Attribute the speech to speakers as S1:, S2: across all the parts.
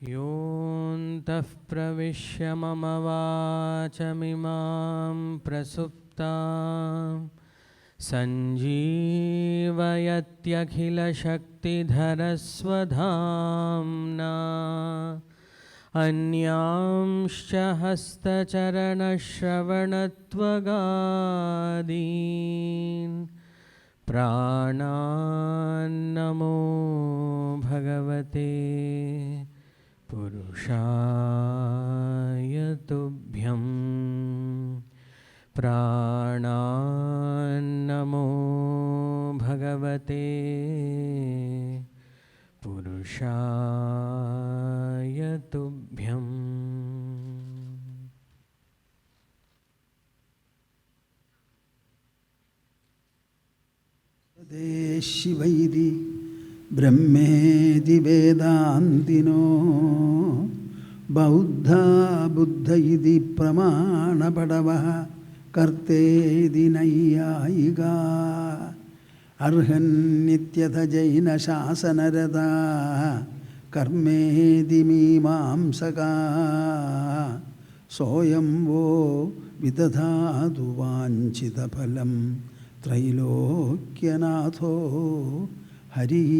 S1: योऽन्तः प्रविश्य मम वाचमिमां प्रसुप्तां सञ्जीवयत्यखिलशक्तिधरस्वधाम्ना अन्यांश्च हस्तचरणश्रवणत्वगादीन् प्राणान्नमो भगवते पुरुषाय तुभ्यं प्राणान्नमो भगवते पुरुषाय तुभ्यम्.
S2: शिवैरि ब्रह्मेदि वेदान्तिनो बौद्धा बुद्ध इति प्रमाणपटवः कर्तेदि नैयायिका अर्हन्नित्यथ जैनशासनरता कर्मेदि मीमांसका सोऽयं वो विदधातु वाञ्छितफलं त्रैलोक्यनाथो हरिः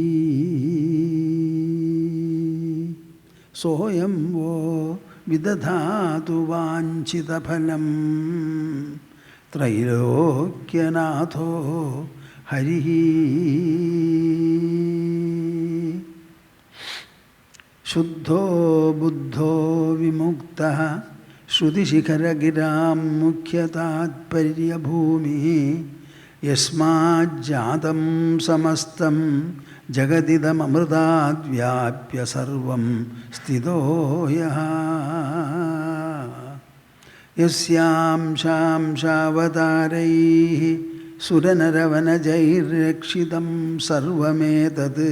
S2: सोऽयं वो विदधातु वाञ्छितफलं त्रैलोक्यनाथो हरिः. शुद्धो बुद्धो विमुक्तः श्रुतिशिखरगिरां मुख्यतात्पर्यभूमिः यस्माज्जातं समस्तं जगदिदममृताद्व्याप्य सर्वं स्थितो यः यस्यांशांशावतारैः सुरनरवनजैर्रक्षितं सर्वमेतत्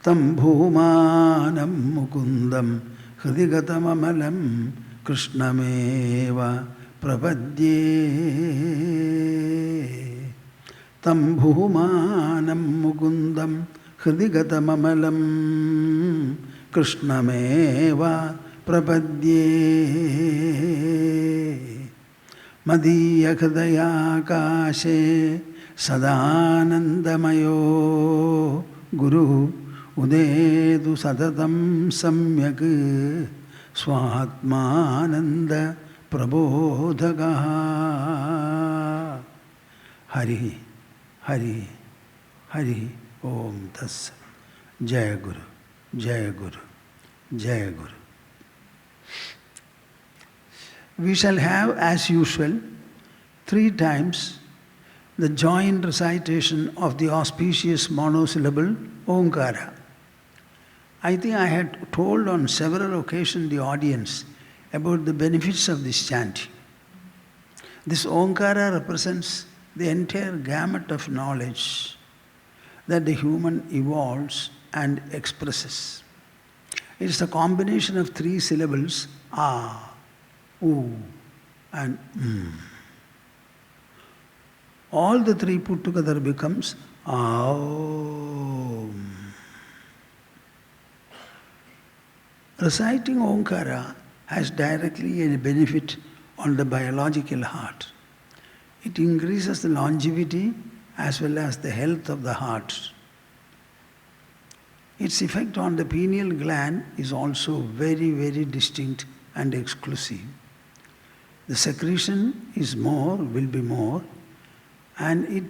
S2: तं भूमानं मुकुन्दं हृदि गतममलं कृष्णमेव प्रपद्ये. तं भूमानं मुकुन्दं हृदि गतममलं कृष्णमेव प्रपद्ये. मदीयहृदयाकाशे सदानन्दमयो गुरुः उदेतु सततं सम्यक् स्वात्मानन्दप्रबोधकः. हरि हरि हरि ओम तत्सत्. जय गुरु जय गुरु जय गुरु. We shall have, as usual, 3 times the joint recitation of the auspicious monosyllable Omkara. I think I had told on several occasions the audience about the benefits of this chanting. This Omkara represents the entire gamut of knowledge that the human evolves and expresses. It is a combination of 3 syllables, A, U and All the 3 put together becomes Aum. Reciting Omkara has directly a benefit on the biological heart. It increases the longevity as well as the health of the heart. Its effect on the pineal gland is also very, very distinct and exclusive. The secretion is more, will be more, and it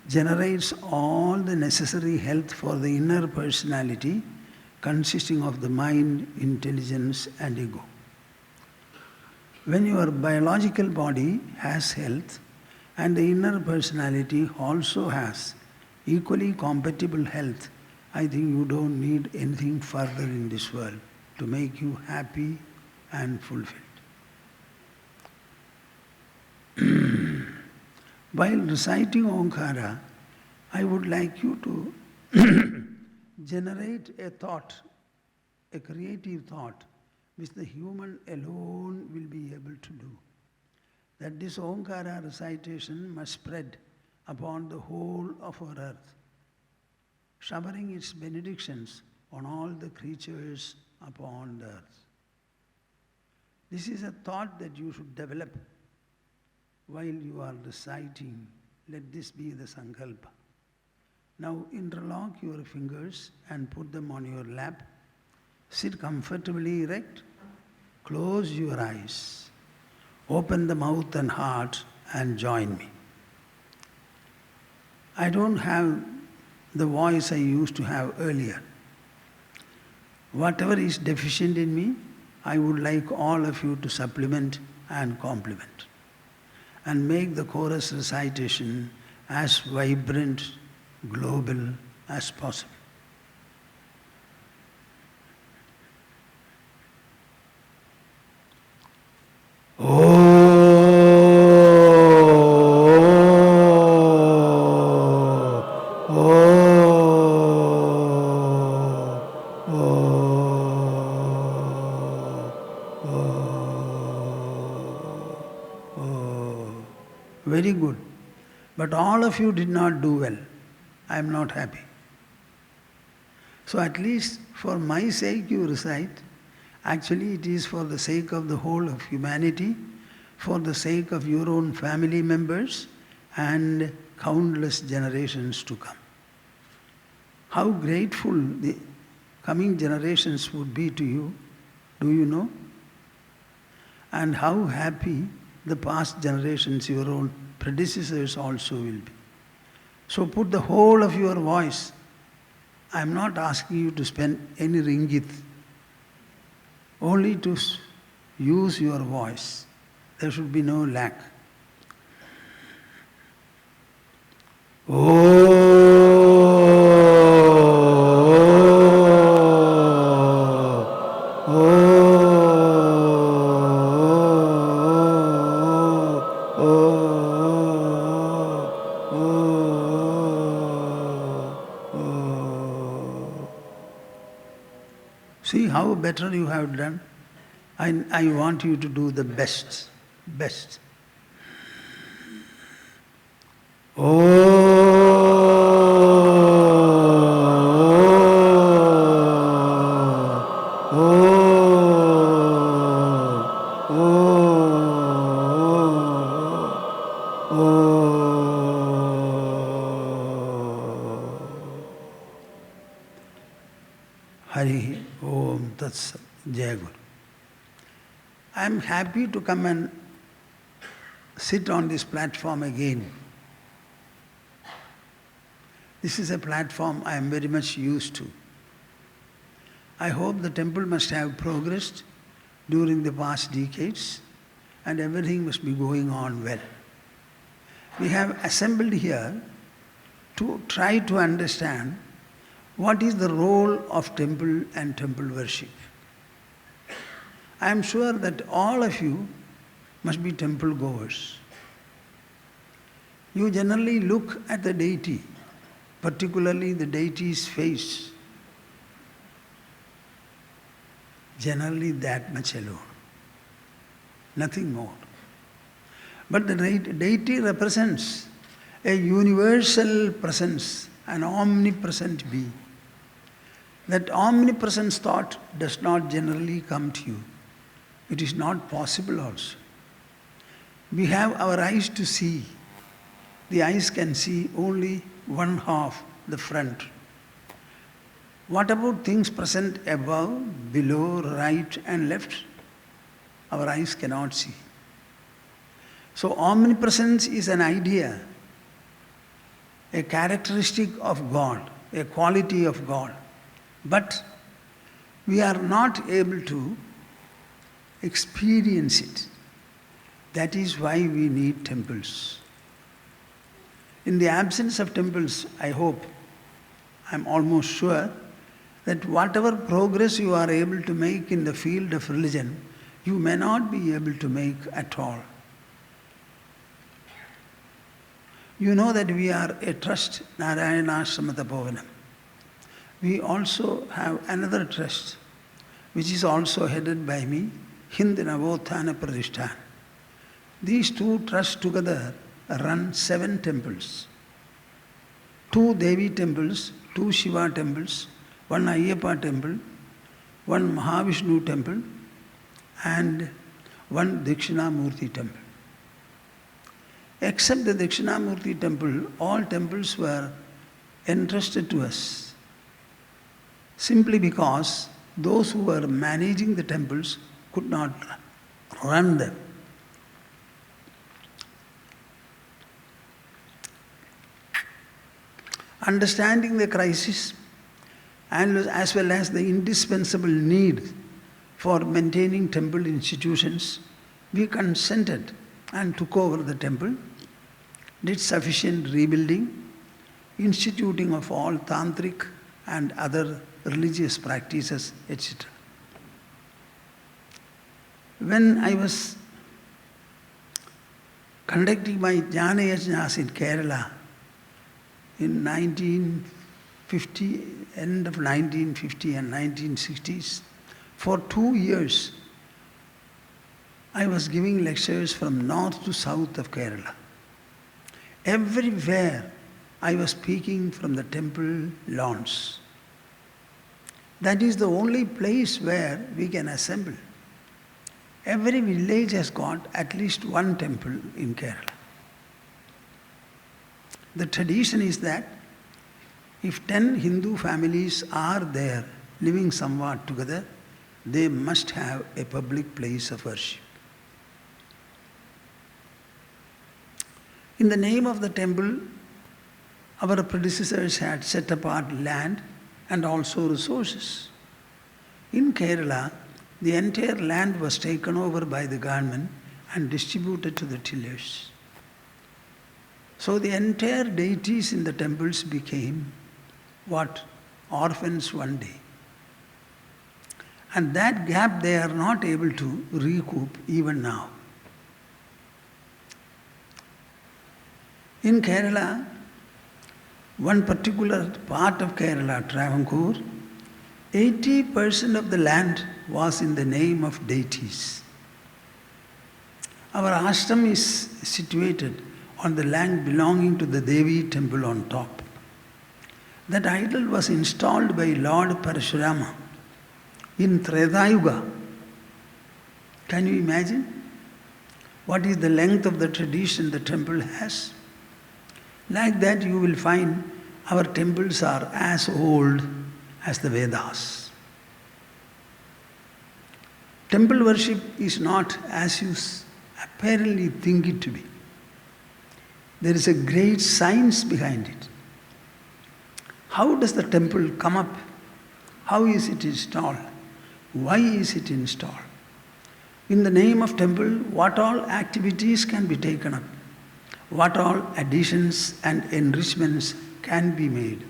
S2: generates all the necessary health for the inner personality consisting of the mind, intelligence and ego. When your biological body has health and the inner personality also has equally compatible health, I think you don't need anything further in this world to make you happy and fulfilled. While reciting Omkara, I would like you to generate a thought, a creative thought, which the human alone will be able to do. That this Omkara recitation must spread upon the whole of our earth, showering its benedictions on all the creatures upon the earth. This is a thought that you should develop while you are reciting. Let this be the sankalpa. Now interlock your fingers and put them on your lap. Sit comfortably erect. Close your eyes. Open the mouth and heart and join me. I don't have the voice I used to have earlier. Whatever is deficient in me, I would like all of you to supplement and complement and make the chorus recitation as vibrant, global as possible. Very good. But all of you did not do well. I am not happy. So at least for my sake you recite. Actually it is for the sake of the whole of humanity, for the sake of your own family members and countless generations to come. How grateful the coming generations would be to you, do you know? And how happy the past generations, your own predecessors also will be. So put the whole of your voice. I am not asking you to spend any ringgit, only to use your voice. There should be no lack. See how better you have done? I want you to do the best. Hari Om Tat Sat. Jaya Guru. I am happy to come and sit on this platform again. This is a platform I am very much used to. I hope the temple must have progressed during the past decades and everything must be going on well. We have assembled here to try to understand what is the role of temple and temple worship. I am sure that all of you must be temple goers. You generally look at the deity, particularly the deity's face. Generally that much alone, nothing more. But the deity represents a universal presence, an omnipresent being. That omnipresence thought does not generally come to you. It is not possible also. We have our eyes to see. The eyes can see only one half, the front. What about things present above, below, right and left? Our eyes cannot see. So omnipresence is an idea, a characteristic of God, a quality of God. But we are not able to experience it. That is why we need temples. In the absence of temples, I hope, I am almost sure, that whatever progress you are able to make in the field of religion, you may not be able to make at all. You know that we are a trust, Narayana Ashrama Tapovanam. We also have another trust, which is also headed by me, Hind Navothana Pradishthana. These two trusts together run 7 temples. 2 Devi temples, 2 Shiva temples, 1 Ayyappa temple, one Mahavishnu temple and one Dakshinamurti temple. Except the Dakshinamurti temple, all temples were entrusted to us simply because those who were managing the temples could not run them. Understanding the crisis and as well as the indispensable need for maintaining temple institutions, we consented and took over the temple, did sufficient rebuilding, instituting of all tantric and other religious practices, etc. When I was conducting my Jnana Yajnas in Kerala in 1950, end of 1950 and 1960s, for 2 years I was giving lectures from north to south of Kerala. Everywhere I was speaking from the temple lawns. That is the only place where we can assemble. Every village has got at least one temple in Kerala. The tradition is that if 10 Hindu families are there living somewhat together, they must have a public place of worship. In the name of the temple, our predecessors had set apart land and also resources. In Kerala, the entire land was taken over by the government and distributed to the tillers. So the entire deities in the temples became what? Orphans one day. And that gap they are not able to recoup even now. In Kerala, one particular part of Kerala, Travancore, 80% of the land was in the name of deities. Our ashram is situated on the land belonging to the Devi temple on top. That idol was installed by Lord Parashurama in Treta Yuga. Can you imagine? What is the length of the tradition the temple has? Like that you will find our temples are as old as the Vedas. Temple worship is not as you apparently think it to be. There is a great science behind it. How does the temple come up? How is it installed? Why is it installed? In the name of temple, what all activities can be taken up? What all additions and enrichments can be made?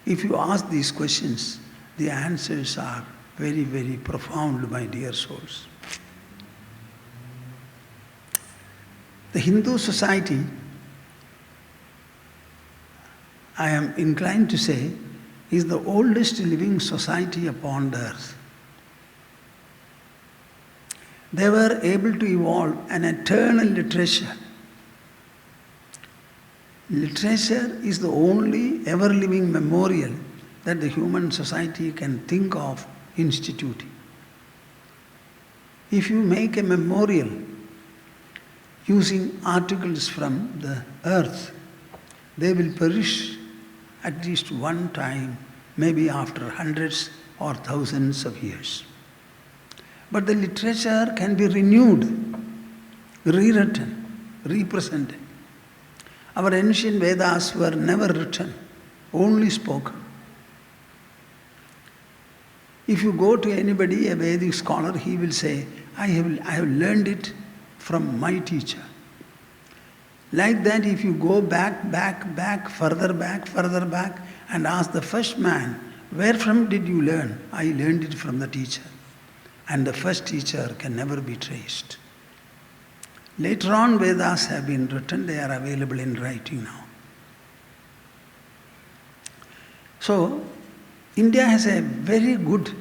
S2: If you ask these questions, the answers are very, very profound, my dear souls. The Hindu society, I am inclined to say, is the oldest living society upon the earth. They were able to evolve an eternal literature. Literature is the only ever-living memorial that the human society can think of instituting. If you make a memorial using articles from the earth, they will perish at least one time, maybe after hundreds or thousands of years. But the literature can be renewed, rewritten, represented. Our ancient Vedas were never written, only spoken. If you go to anybody, a Vedic scholar, he will say, I have learned it from my teacher. Like that, if you go back, further back, and ask the first man, where from did you learn? I learned it from the teacher. And the first teacher can never be traced. Later on, Vedas have been written, they are available in writing now. So, India has a very good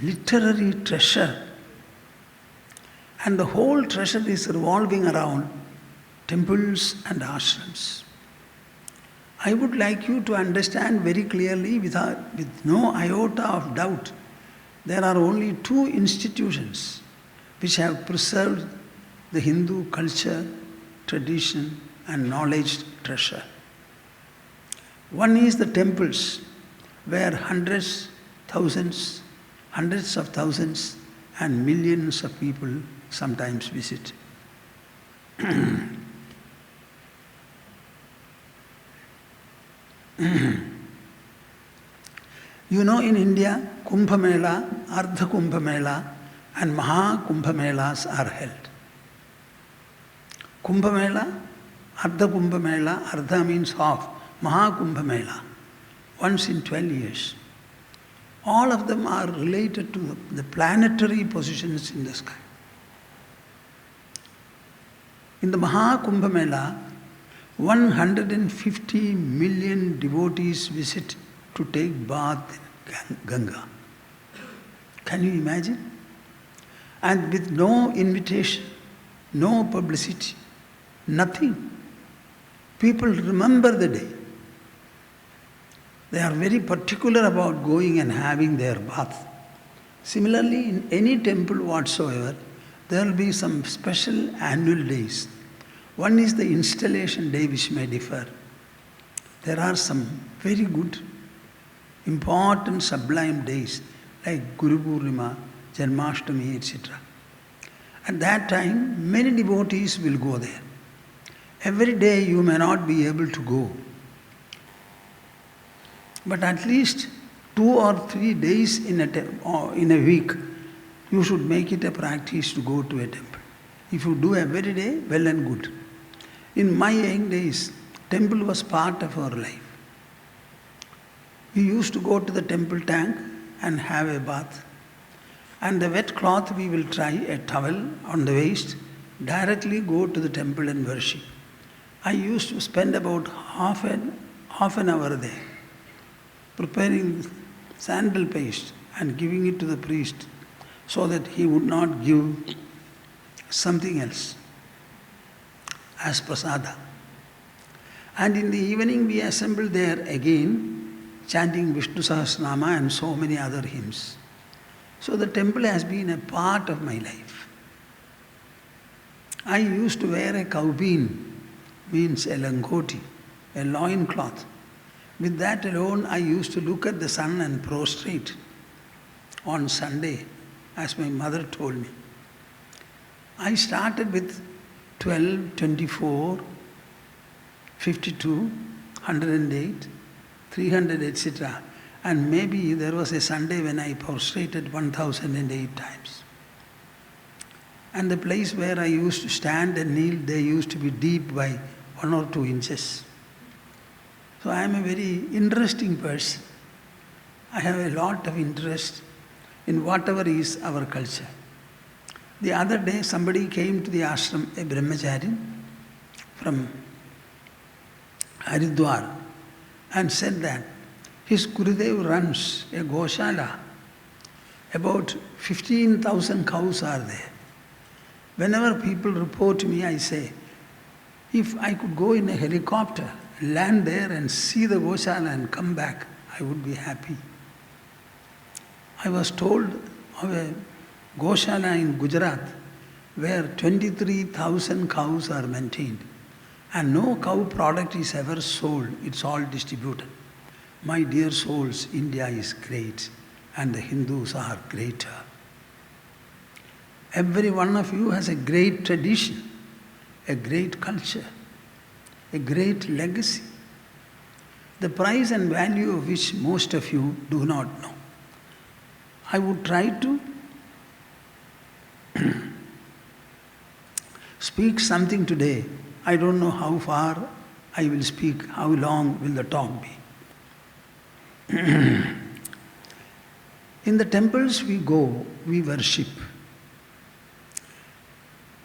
S2: literary treasure, and the whole treasure is revolving around temples and ashrams. I would like you to understand very clearly, with no iota of doubt, there are only two institutions which have preserved the Hindu culture, tradition and knowledge treasure. One is the temples, where hundreds of thousands and millions of people sometimes visit. You know, in India, Kumbh Mela, Ardha Kumbh Mela and Maha Kumbh Melas are held. Kumbh Mela, Ardha Kumbh Mela, Ardha means half, Maha Kumbh Mela, once in 12 years. All of them are related to the planetary positions in the sky. In the Maha Kumbh Mela, 150 million devotees visit to take bath in Ganga. Can you imagine? And with no invitation, no publicity, nothing. People remember the day. They are very particular about going and having their bath. Similarly, in any temple whatsoever, there will be some special annual days. One is the installation day, which may differ. There are some very good, important, sublime days like Guru Purnima, Janmashtami, etc. At that time, many devotees will go there. Every day you may not be able to go. But at least 2 or 3 days in a week, you should make it a practice to go to a temple. If you do every day, well and good. In my young days, temple was part of our life. We used to go to the temple tank and have a bath. And the wet cloth we will tie a towel on the waist, directly go to the temple and worship. I used to spend about half an hour there, preparing sandal paste and giving it to the priest so that he would not give something else as prasada. And in the evening we assembled there again, chanting Vishnu Sahasranama and so many other hymns. So the temple has been a part of my life. I used to wear a kaubeen, means a langoti, a loin cloth. With that alone, I used to look at the sun and prostrate on Sunday, as my mother told me. I started with 12, 24, 52, 108, 300, etc. And maybe there was a Sunday when I prostrated 1008 times. And the place where I used to stand and kneel, they used to be deep by 1 or 2 inches. So I am a very interesting person. I have a lot of interest in whatever is our culture. The other day somebody came to the ashram, a brahmachari from Haridwar, and said that his Gurudev runs a goshala. About 15,000 cows are there. Whenever people report to me, I say, if I could go in a helicopter, land there and see the goshala and come back, I would be happy. I was told of a goshala in Gujarat where 23,000 cows are maintained and no cow product is ever sold, it's all distributed. My dear souls, India is great and the Hindus are greater. Every one of you has a great tradition, a great culture, a great legacy, the price and value of which most of you do not know. I would try to speak something today. I don't know how far I will speak, how long will the talk be. In the temples we go, we worship.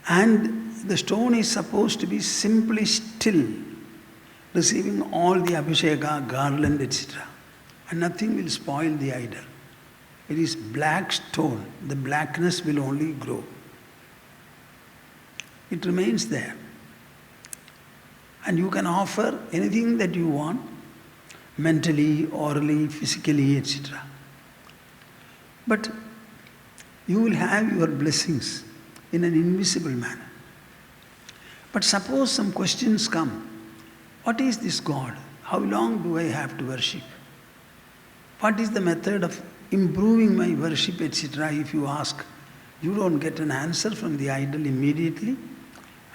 S2: And the stone is supposed to be simply still, receiving all the abhisheka, garland, etc. And nothing will spoil the idol. It is black stone. The blackness will only grow. It remains there. And you can offer anything that you want, mentally, orally, physically, etc. But You will have your blessings in an invisible manner. But suppose some questions come. What is this God? How long do I have to worship? What is the method of improving my worship, etc.? If you ask, you don't get an answer from the idol immediately,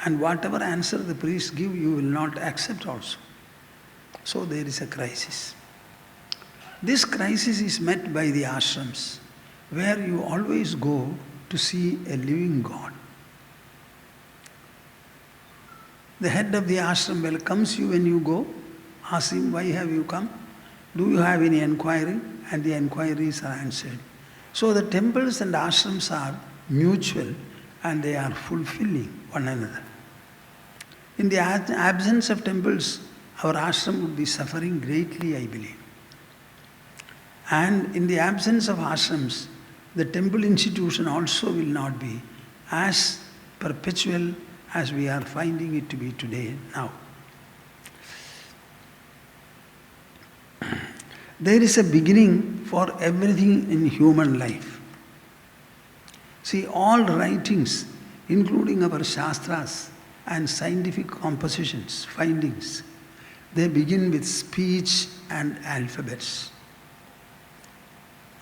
S2: and whatever answer the priest give, you will not accept also. So there is a crisis. This crisis is met by the ashrams, where you always go to see a living God. The head of the ashram welcomes you when you go, asks him, why have you come? Do you have any enquiry? And the enquiries are answered. So the temples and ashrams are mutual and they are fulfilling one another. In the absence of temples, our ashram would be suffering greatly, I believe. And in the absence of ashrams, the temple institution also will not be as perpetual as we are finding it to be today, now. There is a beginning for everything in human life. See, all writings, including our shastras and scientific compositions, findings, they begin with speech and alphabets.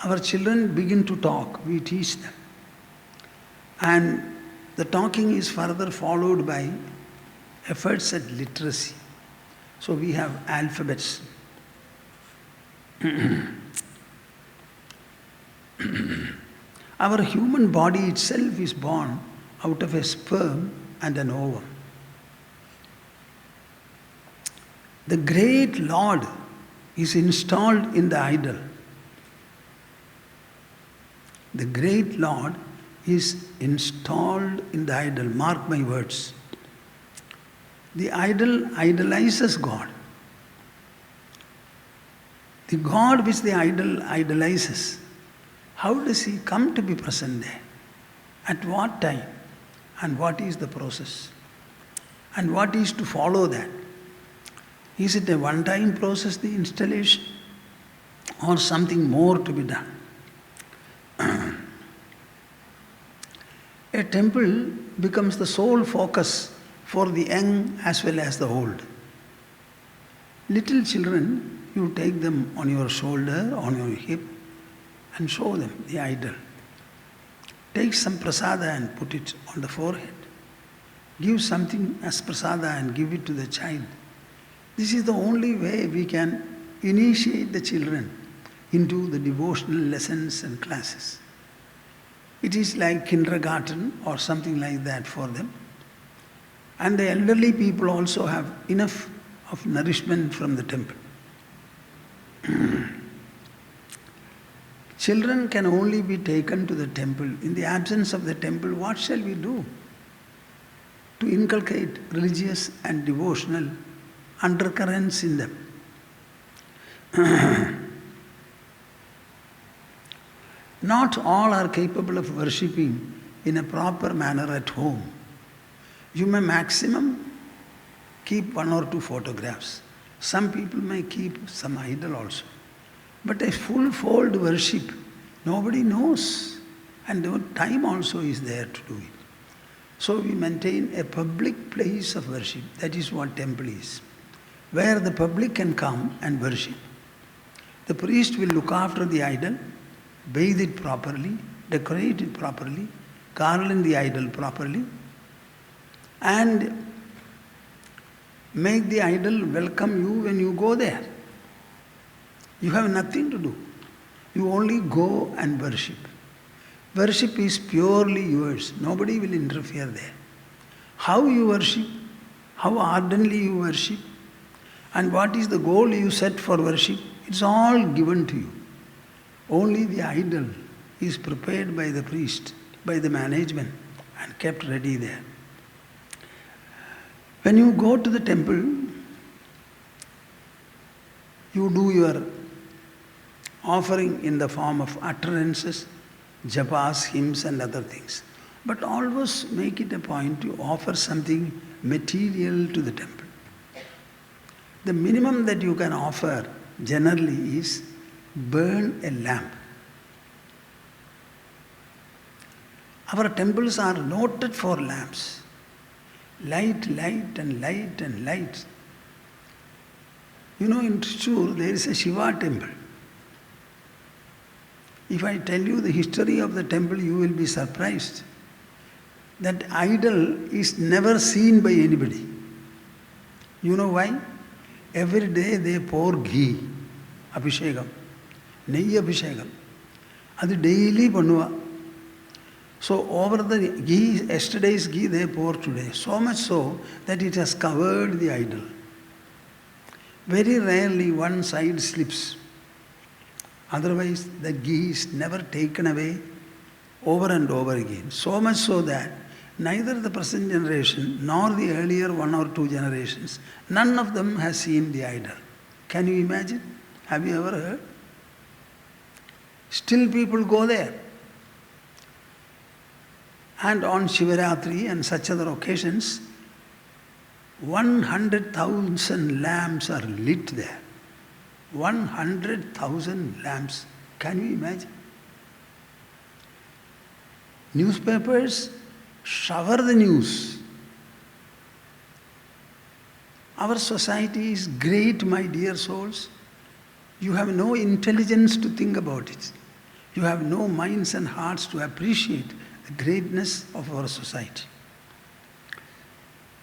S2: Our children begin to talk, we teach them. And the talking is further followed by efforts at literacy. So we have alphabets. Our human body itself is born out of a sperm and an ovum. The great Lord is installed in the idol. The great Lord is installed in the idol. Mark my words. The idol idolizes God. The God which the idol idolizes, how does he come to be present there? At what time? And what is the process? And what is to follow that? Is it a one-time process, the installation, or something more to be done? A temple becomes the sole focus for the young as well as the old. Little children, you take them on your shoulder, on your hip, and show them the idol. Take some prasada and put it on the forehead. Give something as prasada and give it to the child. This is the only way we can initiate the children into the devotional lessons and classes. It is like kindergarten or something like that for them. And the elderly people also have enough of nourishment from the temple. Children can only be taken to the temple. In the absence of the temple, what shall we do? To inculcate religious and devotional undercurrents in them. Not all are capable of worshipping in a proper manner at home. You may maximum keep 1 or 2 photographs. Some people may keep some idol also. But a full-fold worship, nobody knows. And no time also is there to do it. So we maintain a public place of worship. That is what temple is. Where the public can come and worship. The priest will look after the idol, bathe it properly, decorate it properly, garland the idol properly, and make the idol welcome you when you go there. You have nothing to do. You only go and worship. Worship is purely yours. Nobody will interfere there. How you worship, how ardently you worship, and what is the goal you set for worship, it's all given to you. Only the idol is prepared by the priest, by the management, and kept ready there. When you go to the temple, you do your offering in the form of utterances, japas, hymns and other things. But always make it a point to offer something material to the temple. The minimum that you can offer generally is burn a lamp. Our temples are noted for lamps. Light, light and light and light. You know, in Trichure there is a Shiva temple. If I tell you the history of the temple, you will be surprised. That idol is never seen by anybody. You know why? Every day they pour ghee, abhishekam, neyi abhishekam. Adu daily pannuva. So over the ghee, yesterday's ghee they pour today. So much so that it has covered the idol. Very rarely one side slips. Otherwise the ghee is never taken away over and over again. So much so that neither the present generation nor the earlier one or two generations, none of them has seen the idol. Can you imagine? Have you ever heard? Still people go there. And on Shivaratri and such other occasions, 100,000 lamps are lit there. 100,000 lamps. Can you imagine? Newspapers shower the news. Our society is great, my dear souls. You have no intelligence to think about it. You have no minds and hearts to appreciate the greatness of our society.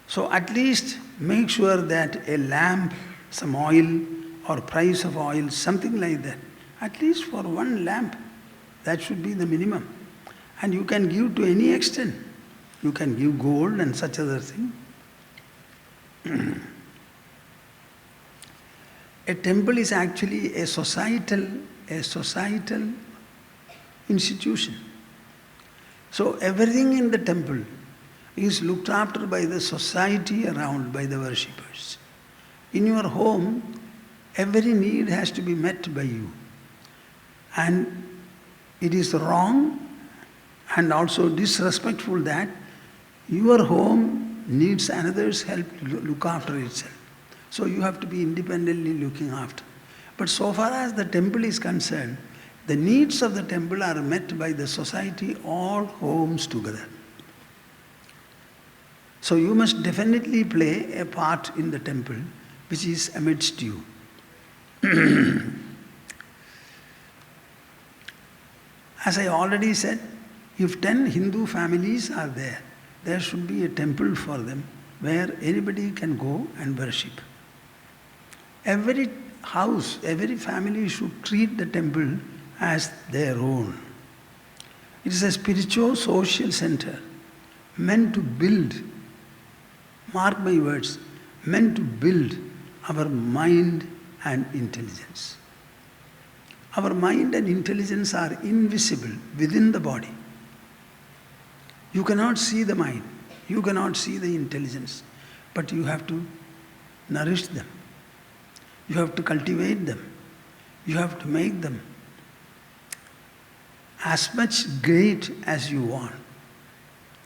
S2: So at least make sure that a lamp, some oil or price of oil, something like that, at least for one lamp, that should be the minimum. And you can give to any extent. You can give gold and such other thing. A temple is actually a societal institution. So everything in the temple is looked after by the society around, by the worshippers. In your home, every need has to be met by you. And it is wrong and also disrespectful that your home needs another's help to look after itself. So you have to be independently looking after. But so far as the temple is concerned, the needs of the temple are met by the society, all homes together. So you must definitely play a part in the temple which is amidst you. As I already said, if 10 Hindu families are there, there should be a temple for them where anybody can go and worship. Every house, every family should treat the temple as their own. It is a spiritual social center meant to build, mark my words, meant to build our mind and intelligence. Our mind and intelligence are invisible within the body. You cannot see the mind, you cannot see the intelligence, but you have to nourish them. You have to cultivate them. You have to make them as much great as you want.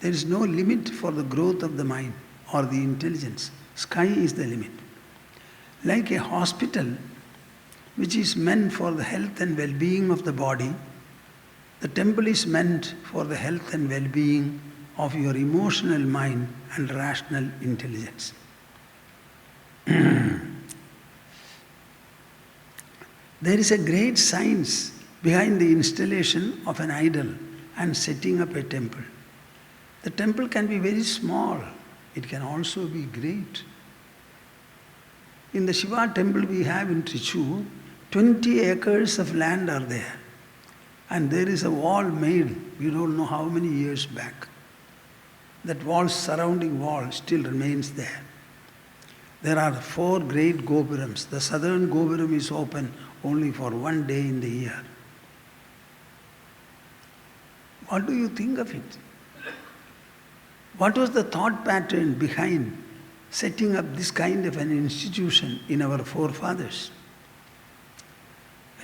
S2: There is no limit for the growth of the mind or the intelligence. Sky is the limit. Like a hospital which is meant for the health and well-being of the body, the temple is meant for the health and well-being of your emotional mind and rational intelligence. There is a great science behind the installation of an idol and setting up a temple. The temple can be very small. It can also be great. In the Shiva temple we have in Trichure, 20 acres of land are there. And there is a wall made, we don't know how many years back. That wall, surrounding wall, still remains there. There are 4 great gopurams. The southern gopuram is open only for one day in the year. What do you think of it? What was the thought pattern behind setting up this kind of an institution in our forefathers?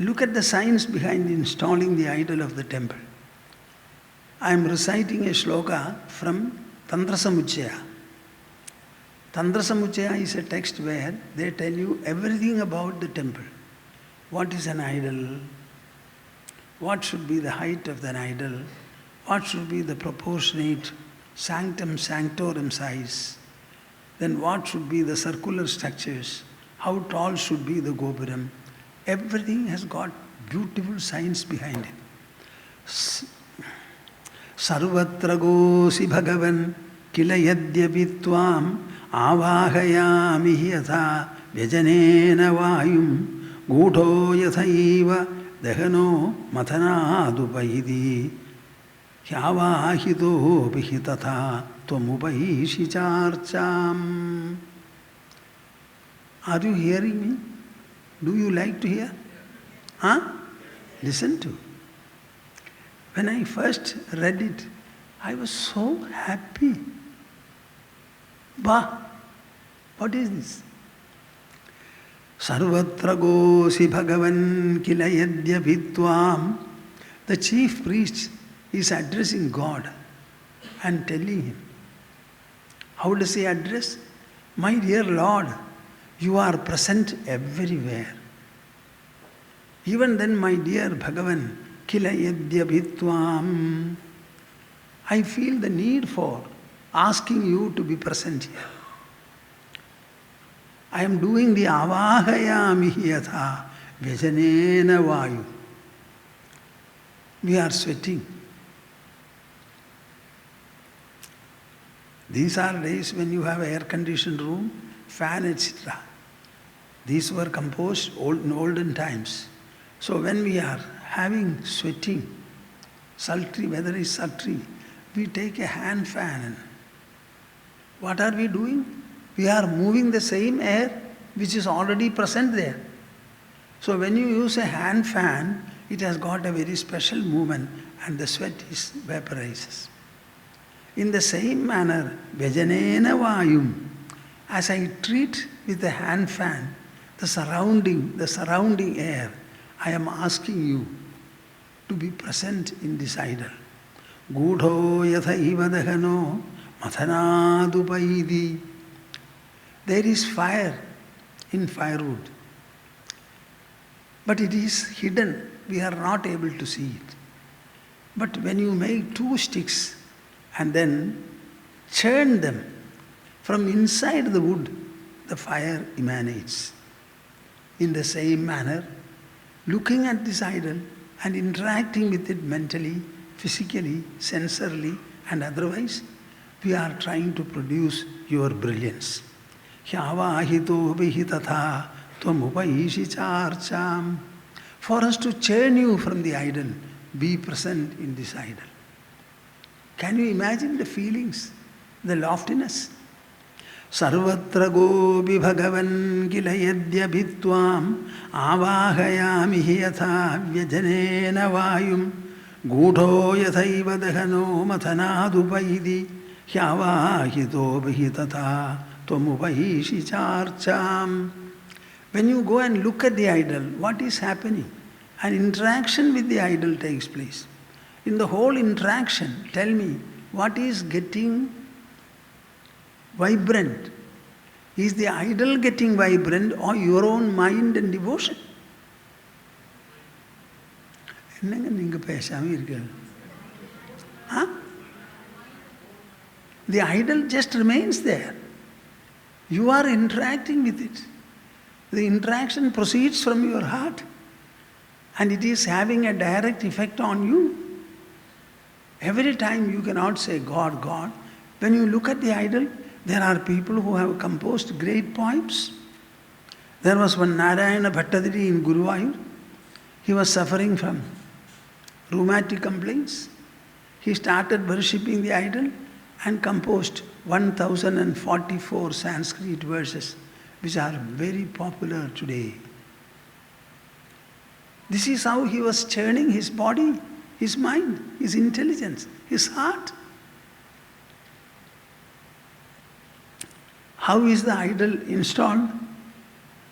S2: Look at the science behind installing the idol of the temple. I am reciting a shloka from Tantra Samucchaya. Tantra Samucchaya is a text where they tell you everything about the temple. What is an idol? What should be the height of an idol? what should be the proportionate sanctum sanctorum size, then what should be the circular structures, how tall should be the gopuram. Everything has got beautiful science behind it. Sarvatra gosi bhagavan kila yadyapi tvam avahayami yatha vyajanena vayum gudho yathaiva dehano mathanadupayidi hyavahito pihitatha tvamupayishi charcham. Are you hearing me? Do you like to hear? Huh? Listen to. When I first read it, I was so happy. Bah! What is this? Sarvatra gosi bhagavan kila yadyapi tvam. The chief priest is addressing God and telling him. How does he address? My dear Lord, you are present everywhere. Even then, my dear Bhagavan, kila yadyapi tvam, I feel the need for asking you to be present here. I am doing the avahayami yatha vyajanena vayu. We are sweating. These are days when you have an air-conditioned room, fan, etc. These were composed in olden times. So when we are having sweating, sultry, weather is sultry, we take a hand fan. What are we doing? We are moving the same air which is already present there. So when you use a hand fan, it has got a very special movement and the sweat vaporizes. In the same manner, vyajanena vayum, as I treat with the hand fan the surrounding air, I am asking you to be present in this idol. Gudho yathaiva dehano mathanadupayidi. There is fire in firewood, but it is hidden. We are not able to see it. But when you make two sticks and then churn them, from inside the wood, the fire emanates. In the same manner, looking at this idol and interacting with it mentally, physically, sensorily, and otherwise, we are trying to produce your brilliance. Hyavahito vihitatha tvamupayishi charcham. For us to churn you from the idol, be present in this idol. Can you imagine the feelings, the loftiness? Sarvatra gopi bhagavan kila yadyapi tvam avahayami yatha vyajanena vayum gudho yathaiva dehano mathanadupayidi hyavahito vihitatha tvamupayishi charcham. When you go and look at the idol, what is happening? An interaction with the idol takes place. In the whole interaction, tell me, what is getting vibrant? Is the idol getting vibrant or your own mind and devotion? Huh? The idol just remains there. You are interacting with it. The interaction proceeds from your heart and it is having a direct effect on you. Every time you cannot say God, God. When you look at the idol, there are people who have composed great poems. There was one Narayana Bhattadri in Guruvayur. He was suffering from rheumatic complaints. He started worshipping the idol and composed 1044 Sanskrit verses, which are very popular today. This is how he was churning his body, his mind, his intelligence, his heart. How is the idol installed?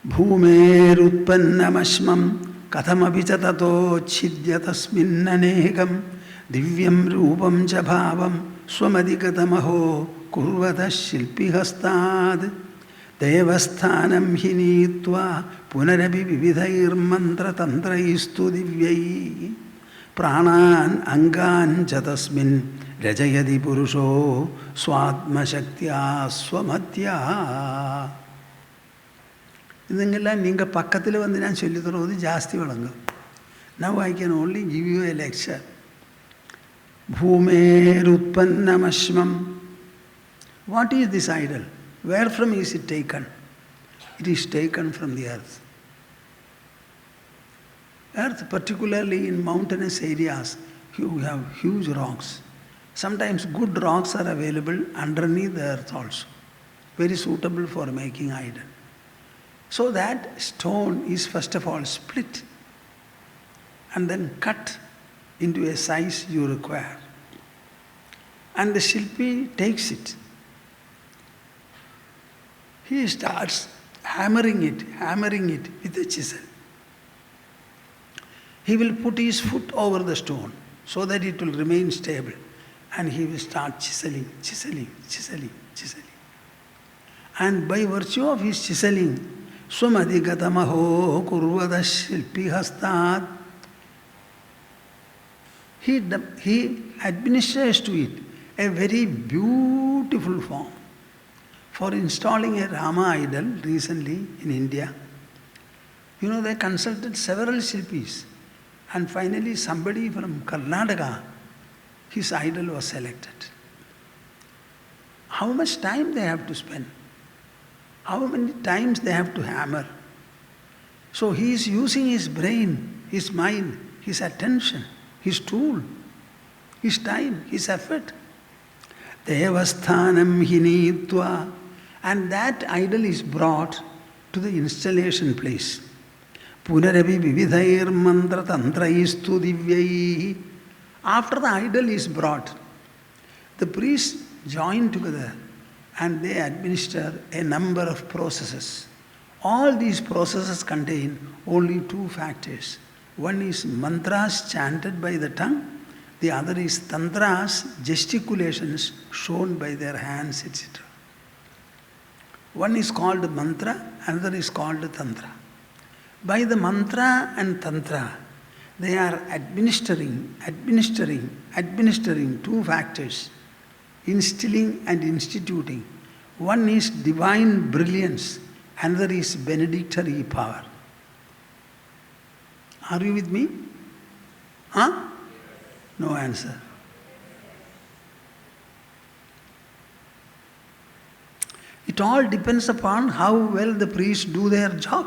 S2: Bhumer utpannamashmam kathamapi cha tato chidya tasminnanekam divyam rupam cha bhavam swamadikatamaho kurvata shilpi hastad devasthanam hinitva punarapi vividhair mantra tantraistu divyai Pranan angan chatasmin rajayadi purusho swatma shaktya swamatya. Now I can only give you a lecture. Bhumerutpannamashmam. What is this idol? Where from is it taken? It is taken from the earth. Earth, particularly in mountainous areas, you have huge rocks. Sometimes good rocks are available underneath the earth also. Very suitable for making idol. So that stone is first of all split and then cut into a size you require. And the Shilpi takes it. He starts hammering it with a chisel. He will put his foot over the stone so that it will remain stable. And he will start chiseling. And by virtue of his chiseling, Swamadhigatamaho kurvada shilpi hastat, he administers to it a very beautiful form. For installing a Rama idol recently in India, they consulted several Shilpis, and finally somebody from Karnataka, his idol was selected. How much time they have to spend? How many times they have to hammer? So he is using his brain, his mind, his attention, his tool, his time, his effort. Devasthanam hinitva. And that idol is brought to the installation place. Punaravi vividhair mantra tantraistu divyai. After the idol is brought, the priests join together and they administer a number of processes. All these processes contain only two factors. One is mantras chanted by the tongue, the other is tantras, gesticulations shown by their hands, etc. One is called mantra, another is called tantra. By the mantra and tantra, they are administering two factors, instilling and instituting. One is divine brilliance, another is benedictory power. Are you with me? Huh? No answer. It all depends upon how well the priests do their job.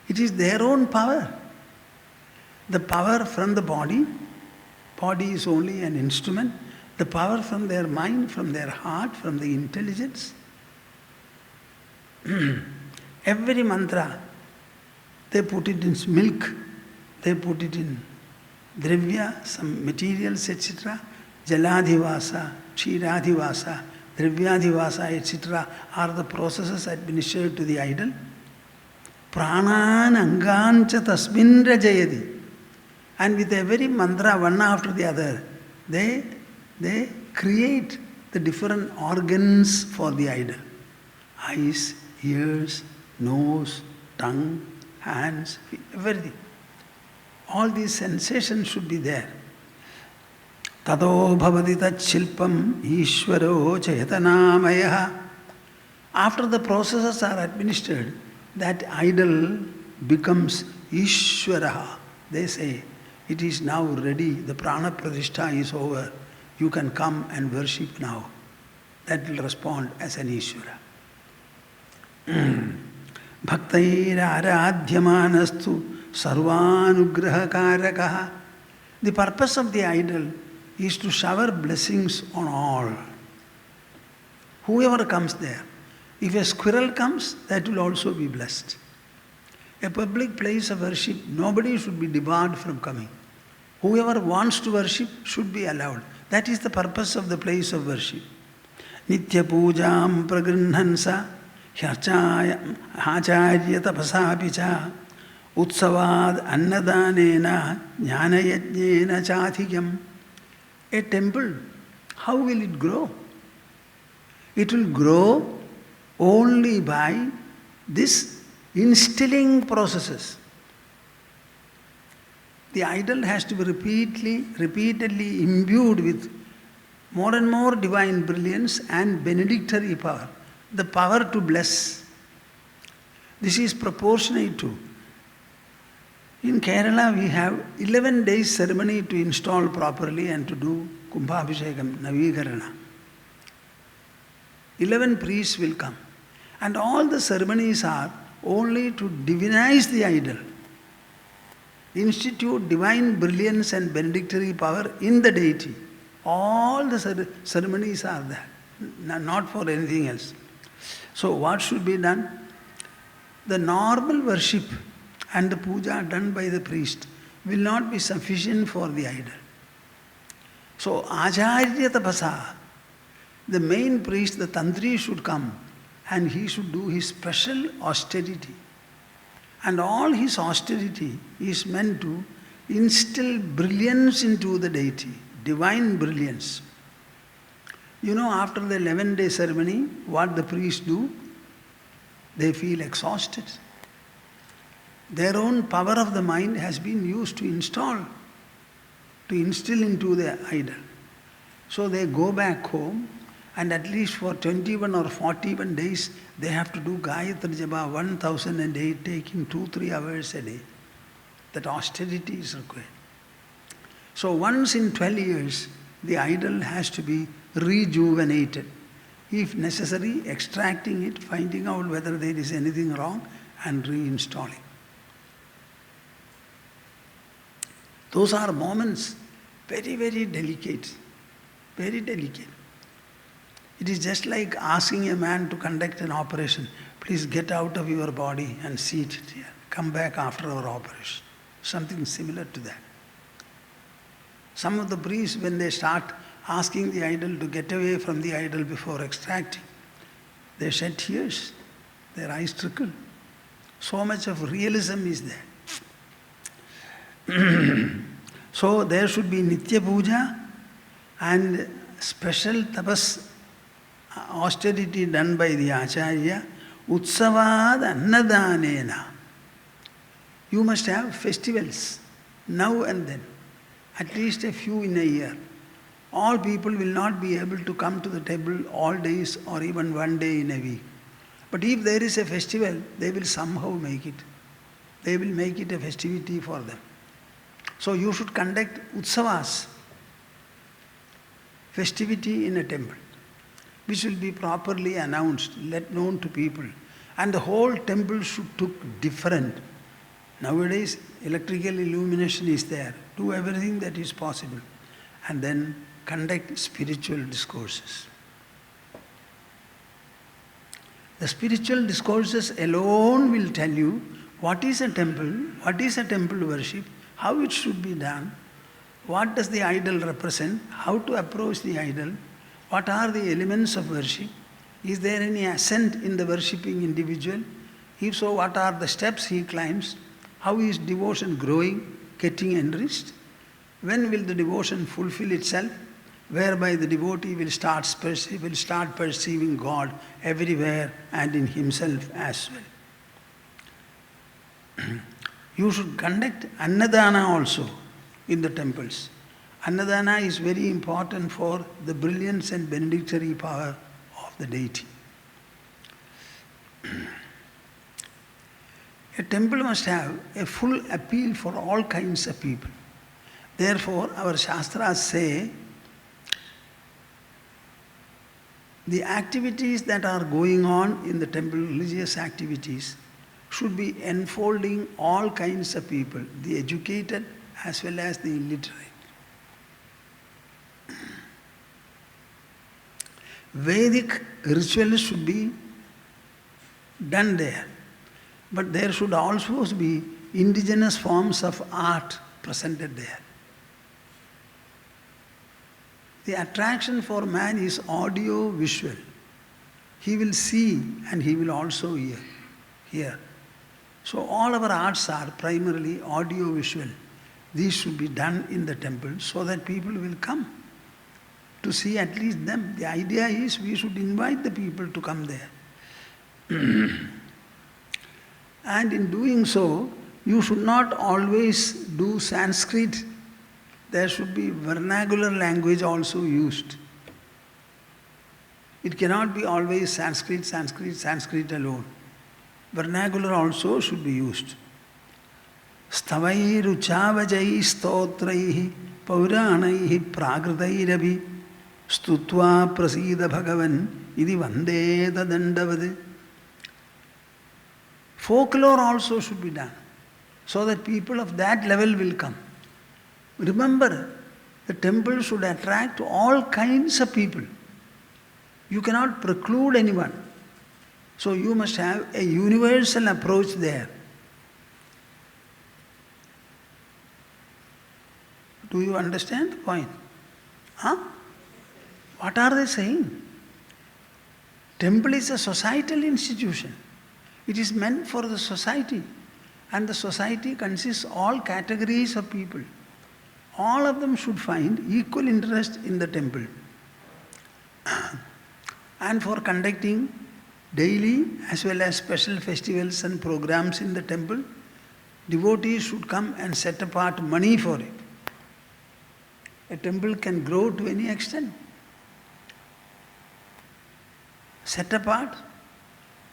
S2: It is their own power. The power from the body is only an instrument. The power from their mind, from their heart, from the intelligence. Every mantra, they put it in milk, they put it in dravya, some materials, etc. Jaladhivasa, Kshiradhivasa, Dravyadhivasa, etc. are the processes administered to the idol. Pranan angancha tasmin rajayadi. And with every mantra, one after the other, they create the different organs for the idol. Eyes, ears, nose, tongue, hands, feet, everything. All these sensations should be there. Tado bhavati tat shilpam Ishwaro chayatanamaya. After the processes are administered, that idol becomes Ishwara. They say, it is now ready, the prana pratishtha is over. You can come and worship now. That will respond as an Ishwara. Bhaktair aradhyamanastu sarvanugraha karakaha. The purpose of the idol is to shower blessings on all. Whoever comes there. If a squirrel comes, that will also be blessed. A public place of worship, nobody should be debarred from coming. Whoever wants to worship should be allowed. That is the purpose of the place of worship. Nitya pujam pragrihnansa acharya tapasapicha utsavad annadanena jnana yajna chathikam. A temple, how will it grow? It will grow only by this instilling processes. The idol has to be repeatedly imbued with more and more divine brilliance and benedictory power, the power to bless. This is proportionate to. In Kerala, we have 11 days ceremony to install properly and to do Kumbhabhishekam, Navigarana. 11 priests will come. And all the ceremonies are only to divinize the idol. Institute divine brilliance and benedictory power in the deity. All the ceremonies are there, not for anything else. So what should be done? The normal worship and the puja done by the priest will not be sufficient for the idol. So Acharya Tapasa, the main priest, the tantri should come and he should do his special austerity. And all his austerity is meant to instill brilliance into the deity, divine brilliance. You know, after the 11-day ceremony, what the priests do? They feel exhausted. Their own power of the mind has been used to instill into the idol. So they go back home, and at least for 21 or 41 days, they have to do Gayatri Japa 1008, taking 2-3 hours a day. That austerity is required. So once in 12 years, the idol has to be rejuvenated. If necessary, extracting it, finding out whether there is anything wrong, and reinstalling. Those are moments very, very delicate. Very delicate. It is just like asking a man to conduct an operation. Please get out of your body and sit here. Come back after our operation. Something similar to that. Some of the priests, when they start asking the idol to get away from the idol before extracting, they shed tears. Their eyes trickle. So much of realism is there. So there should be Nitya Puja and special tapas, austerity done by the Acharya, Utsavad Annadanena. You must have festivals now and then, at least a few in a year. All people will not be able to come to the temple all days or even one day in a week. But if there is a festival, they will somehow make it. They will make it a festivity for them. So you should conduct utsavas, festivity in a temple, which will be properly announced, let known to people. And the whole temple should look different. Nowadays, electrical illumination is there. Do everything that is possible. And then conduct spiritual discourses. The spiritual discourses alone will tell you what is a temple worship, how it should be done, what does the idol represent, how to approach the idol, what are the elements of worship, is there any ascent in the worshipping individual, if so, what are the steps he climbs, how is devotion growing, getting enriched, when will the devotion fulfill itself, whereby the devotee will start perceiving God everywhere and in himself as well. You should conduct Annadana also in the temples. Annadana is very important for the brilliance and benedictory power of the deity. A temple must have a full appeal for all kinds of people. Therefore, our Shastras say, the activities that are going on in the temple, religious activities, should be enfolding all kinds of people, the educated as well as the illiterate. Vedic rituals should be done there, but there should also be indigenous forms of art presented there. The attraction for man is audio-visual. He will see and he will also hear. So all our arts are primarily audio-visual. These should be done in the temple so that people will come to see at least them. The idea is we should invite the people to come there. And in doing so, you should not always do Sanskrit. There should be vernacular language also used. It cannot be always Sanskrit, Sanskrit, Sanskrit alone. Vernacular also should be used. Stavai ruchavajai stotraihi pauranaihi prakritairabi stutva prasida bhagavan idi vande dandavade. Folklore also should be done, so that people of that level will come. Remember, the temple should attract all kinds of people. You cannot preclude anyone. So you must have a universal approach there. Do you understand the point? Huh? What are they saying? Temple is a societal institution. It is meant for the society. And the society consists all categories of people. All of them should find equal interest in the temple. And for conducting daily as well as special festivals and programs in the temple, devotees should come and set apart money for it. A temple can grow to any extent. Set apart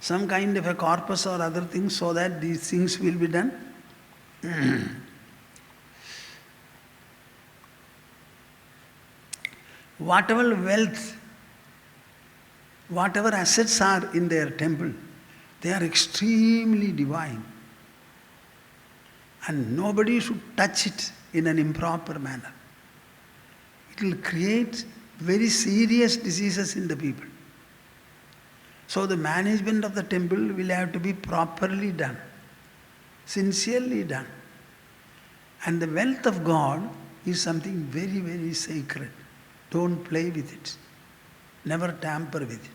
S2: some kind of a corpus or other things so that these things will be done. Whatever wealth, whatever assets are in their temple, they are extremely divine. And nobody should touch it in an improper manner. It will create very serious diseases in the people. So the management of the temple will have to be properly done, sincerely done. And the wealth of God is something very, very sacred. Don't play with it. Never tamper with it.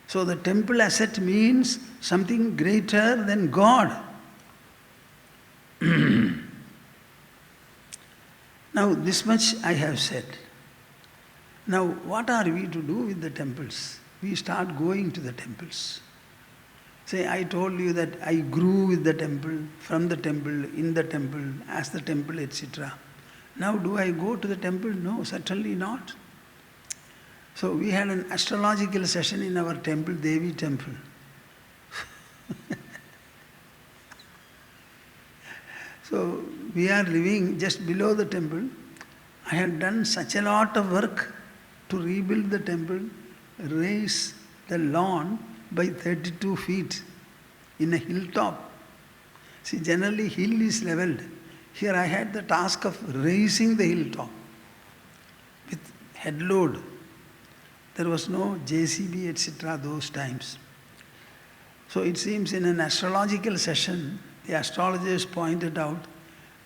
S2: So the temple asset means something greater than God. Now this much I have said. Now what are we to do with the temples? We start going to the temples. Say, I told you that I grew with the temple, from the temple, in the temple, as the temple, etc. Now do I go to the temple? No, certainly not. So we had an astrological session in our temple, Devi temple. So we are living just below the temple. I had done such a lot of work to rebuild the temple, raise the lawn by 32 feet in a hilltop. See, generally hill is leveled. Here I had the task of raising the hilltop with head load. There was no JCB, etc. those times. So it seems in an astrological session, the astrologers pointed out,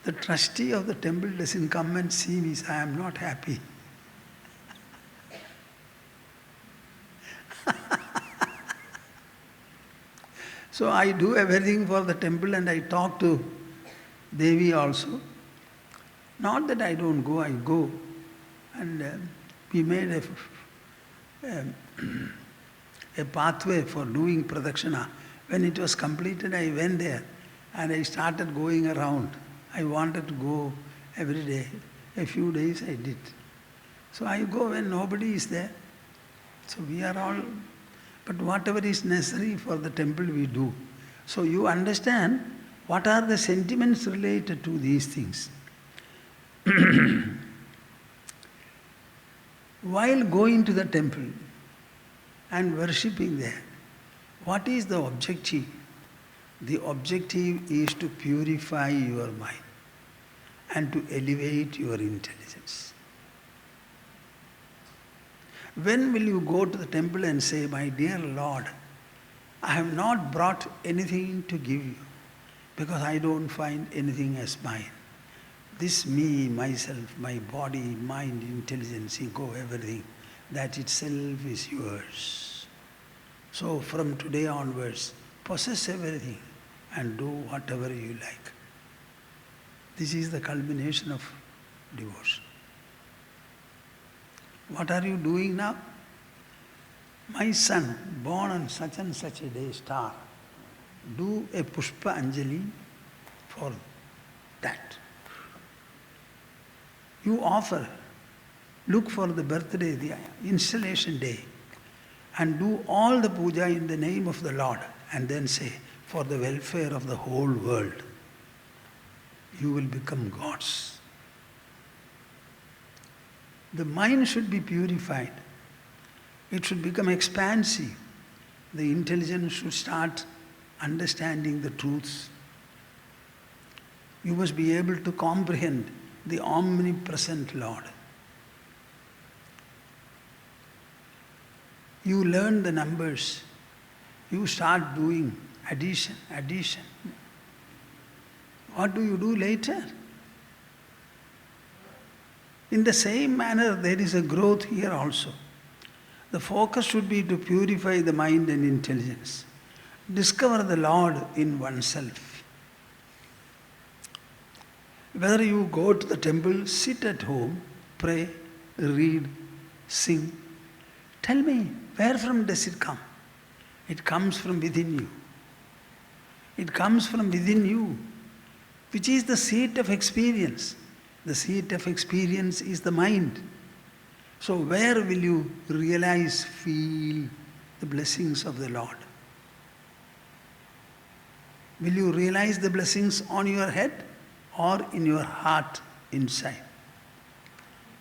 S2: the trustee of the temple doesn't come and see me, so I am not happy. So I do everything for the temple and I talk to Devi also. Not that I don't go, I go. And we made a pathway for doing pradakshina. When it was completed, I went there and I started going around. I wanted to go every day. A few days I did. So I go when nobody is there. So we are all, but whatever is necessary for the temple we do. So you understand what are the sentiments related to these things. While going to the temple and worshipping there, what is the objective? The objective is to purify your mind and to elevate your intelligence. When will you go to the temple and say, my dear Lord, I have not brought anything to give you because I don't find anything as mine. This me, myself, my body, mind, intelligence, ego, everything, that itself is yours. So from today onwards, possess everything and do whatever you like. This is the culmination of devotion. What are you doing now? My son, born on such and such a day, star, do a Pushpa Anjali for that. You offer, look for the birthday, the installation day, and do all the puja in the name of the Lord, and then say, for the welfare of the whole world, you will become gods. The mind should be purified. It should become expansive. The intelligence should start understanding the truths. You must be able to comprehend the omnipresent Lord. You learn the numbers. You start doing addition. What do you do later? In the same manner, there is a growth here also. The focus should be to purify the mind and intelligence. Discover the Lord in oneself. Whether you go to the temple, sit at home, pray, read, sing, tell me, where from does it come? It comes from within you. It comes from within you, which is the seat of experience. The seat of experience is the mind. So where will you realize, feel the blessings of the Lord? Will you realize the blessings on your head or in your heart inside?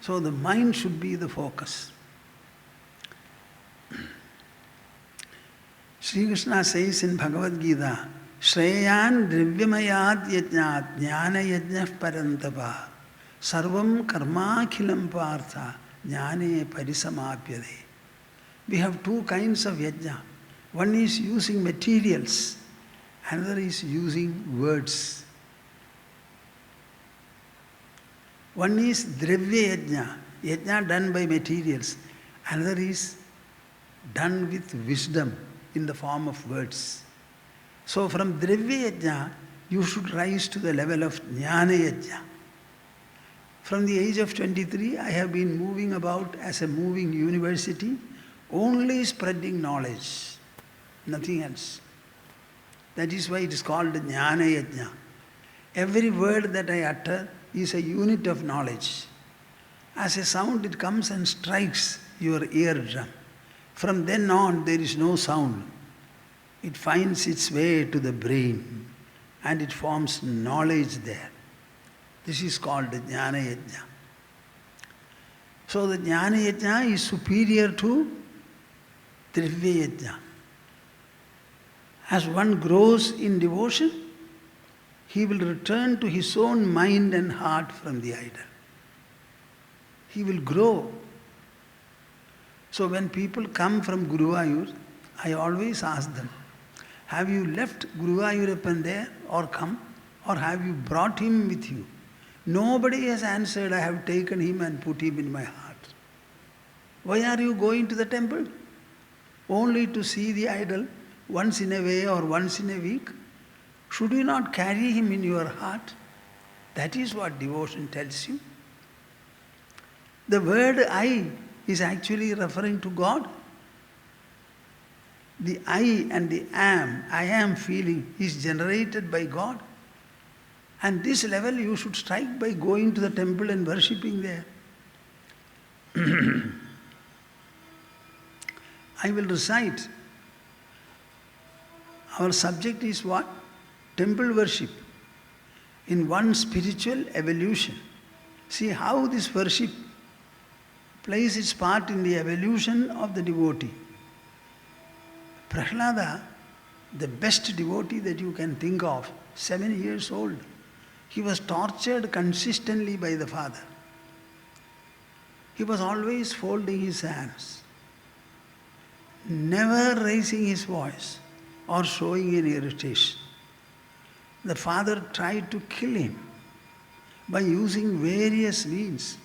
S2: So the mind should be the focus. Sri Krishna says in Bhagavad Gita, Shreyan drivyamayat yajnat jnana yajna parantapa sarvam karmakhilam partha jnane parisamapyade. We have two kinds of yajna. One is using materials, another is using words. One is dravya yajna, yajna done by materials. Another is done with wisdom in the form of words. So from dravya yajna, you should rise to the level of jnana yajna. From the age of 23, I have been moving about as a moving university, only spreading knowledge, nothing else. That is why it is called jnana yajna. Every word that I utter is a unit of knowledge. As a sound, it comes and strikes your eardrum. From then on, there is no sound. It finds its way to the brain and it forms knowledge there. This is called Jnana Yajna. So the Jnana Yajna is superior to Drivya Yajna. As one grows in devotion, he will return to his own mind and heart from the idol. He will grow. So when people come from Guruvayur, I always ask them, have you left Guruvayurappan there or come? Or have you brought him with you? Nobody has answered, I have taken him and put him in my heart. Why are you going to the temple? Only to see the idol once in a way or once in a week? Should you not carry him in your heart? That is what devotion tells you. The word I is actually referring to God. The I and the I am feeling is generated by God. And this level you should strike by going to the temple and worshipping there. I will recite. Our subject is what? Temple worship in one spiritual evolution. See how this worship plays its part in the evolution of the devotee. Prahlada, the best devotee that you can think of, 7 years old, he was tortured consistently by the father. He was always folding his hands, never raising his voice or showing any irritation. The father tried to kill him by using various means,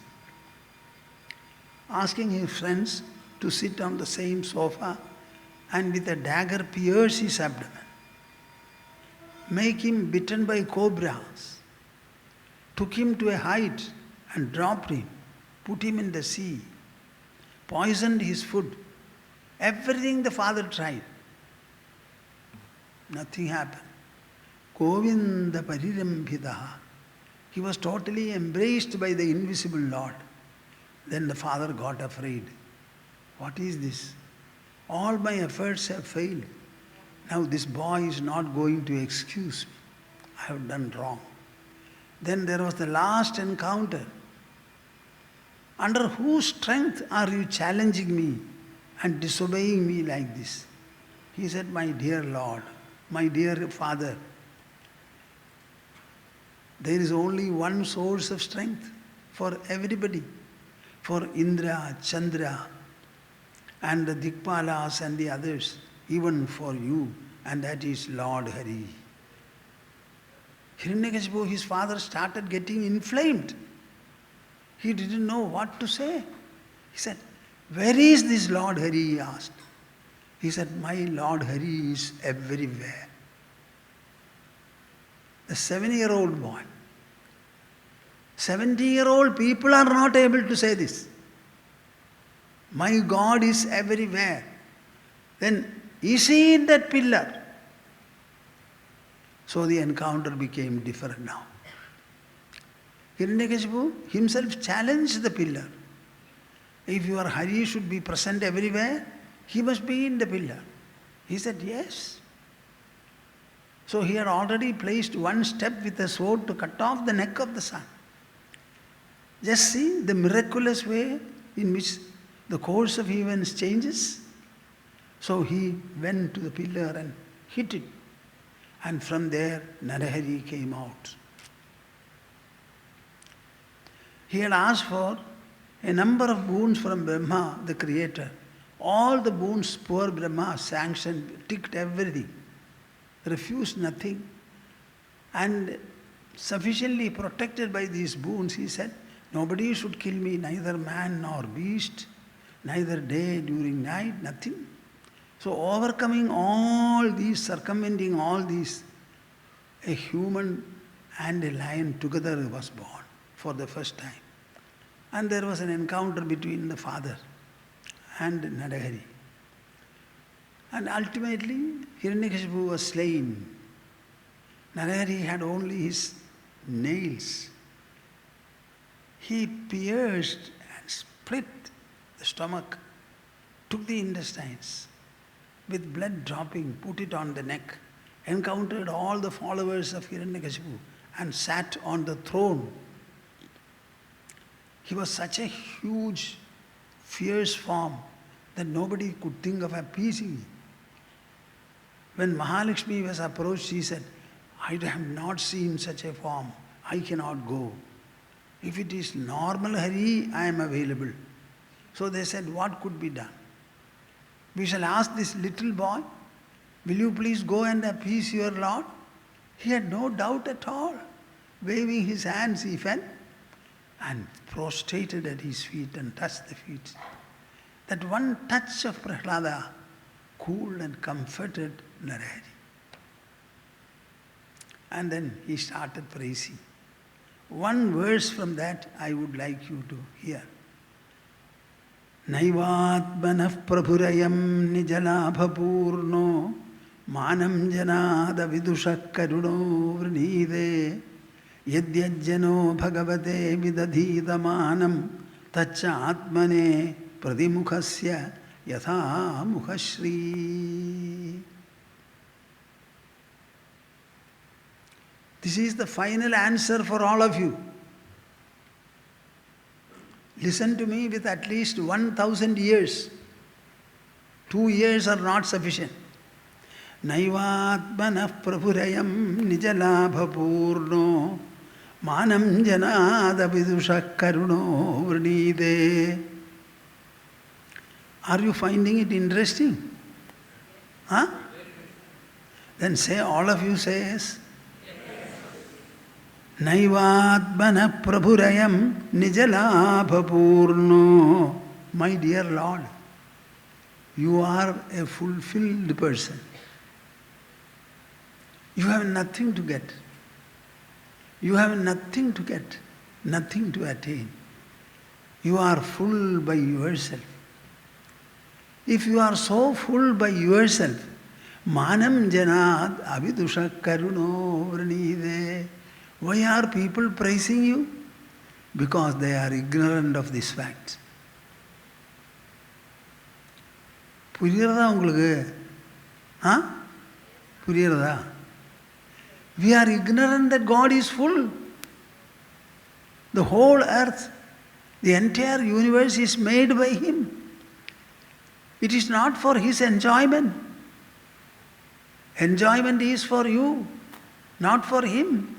S2: asking his friends to sit on the same sofa and with a dagger pierce his abdomen, make him bitten by cobras, took him to a height and dropped him, put him in the sea, poisoned his food. Everything the father tried. Nothing happened. Govinda Parirambhidaha. He was totally embraced by the invisible Lord. Then the father got afraid. What is this? All my efforts have failed. Now this boy is not going to excuse me. I have done wrong. Then there was the last encounter. Under whose strength are you challenging me and disobeying me like this? He said, my dear Lord, my dear Father, there is only one source of strength for everybody, for Indra, Chandra, and the Dikpalas and the others, even for you, and that is Lord Hari. Hiranyakashipu, his father, started getting inflamed. He didn't know what to say. He said, where is this Lord Hari? He asked. He said, my Lord Hari is everywhere. The 7-year-old boy. 70-year-old people are not able to say this. My God is everywhere. Then, is he in that pillar? So the encounter became different now. Hiranyakashipu himself challenged the pillar. If your Hari should be present everywhere, he must be in the pillar. He said, yes. So he had already placed one step with a sword to cut off the neck of the sun. Just see the miraculous way in which the course of events changes. So he went to the pillar and hit it. And from there, Narahari came out. He had asked for a number of boons from Brahma, the creator. All the boons poor Brahma sanctioned, ticked everything, refused nothing. And sufficiently protected by these boons, he said, nobody should kill me, neither man nor beast, neither day during night, nothing. So overcoming all these, circumventing all these, a human and a lion together was born for the first time. And there was an encounter between the father and Narahari. And ultimately, Hiranyakashipu was slain. Narahari had only his nails. He pierced and split the stomach, took the intestines, with blood dropping, put it on the neck, encountered all the followers of Hiranyakashipu and sat on the throne. He was such a huge, fierce form that nobody could think of appeasing him. When Mahalakshmi was approached, he said, I have not seen such a form. I cannot go. If it is normal Hari, I am available. So they said, what could be done? We shall ask this little boy, will you please go and appease your Lord? He had no doubt at all. Waving his hands, he fell and prostrated at his feet and touched the feet. That one touch of Prahlada cooled and comforted Narahari. And then he started praising. One verse from that I would like you to hear. Naivatmanah prabhurayam nijalabhapurno manam janada vidusha karuno vrinide yadyajjano bhagavate vidadhita manam tacha atmane pradimukhasya yatha mukhashri. This is the final answer for all of you. Listen to me with at least 1,000 years. 2 years are not sufficient. Naivatmanah prabhurayam nijalabhapurno manam janada vidusha karuno vrinide. Are you finding it interesting? Huh? Then say, all of you say yes. Naivatmanah prabhurayam nijalabhapurno. My dear Lord, you are a fulfilled person. You have nothing to get. You have nothing to get, nothing to attain. You are full by yourself. If you are so full by yourself, Manam janat avidusha karuno vranide. Why are people praising you? Because they are ignorant of this fact. புரியுறதா உங்களுக்கு? புரியுறதா? We are ignorant that God is full. The whole earth, the entire universe is made by Him. It is not for His enjoyment. Enjoyment is for you, not for Him.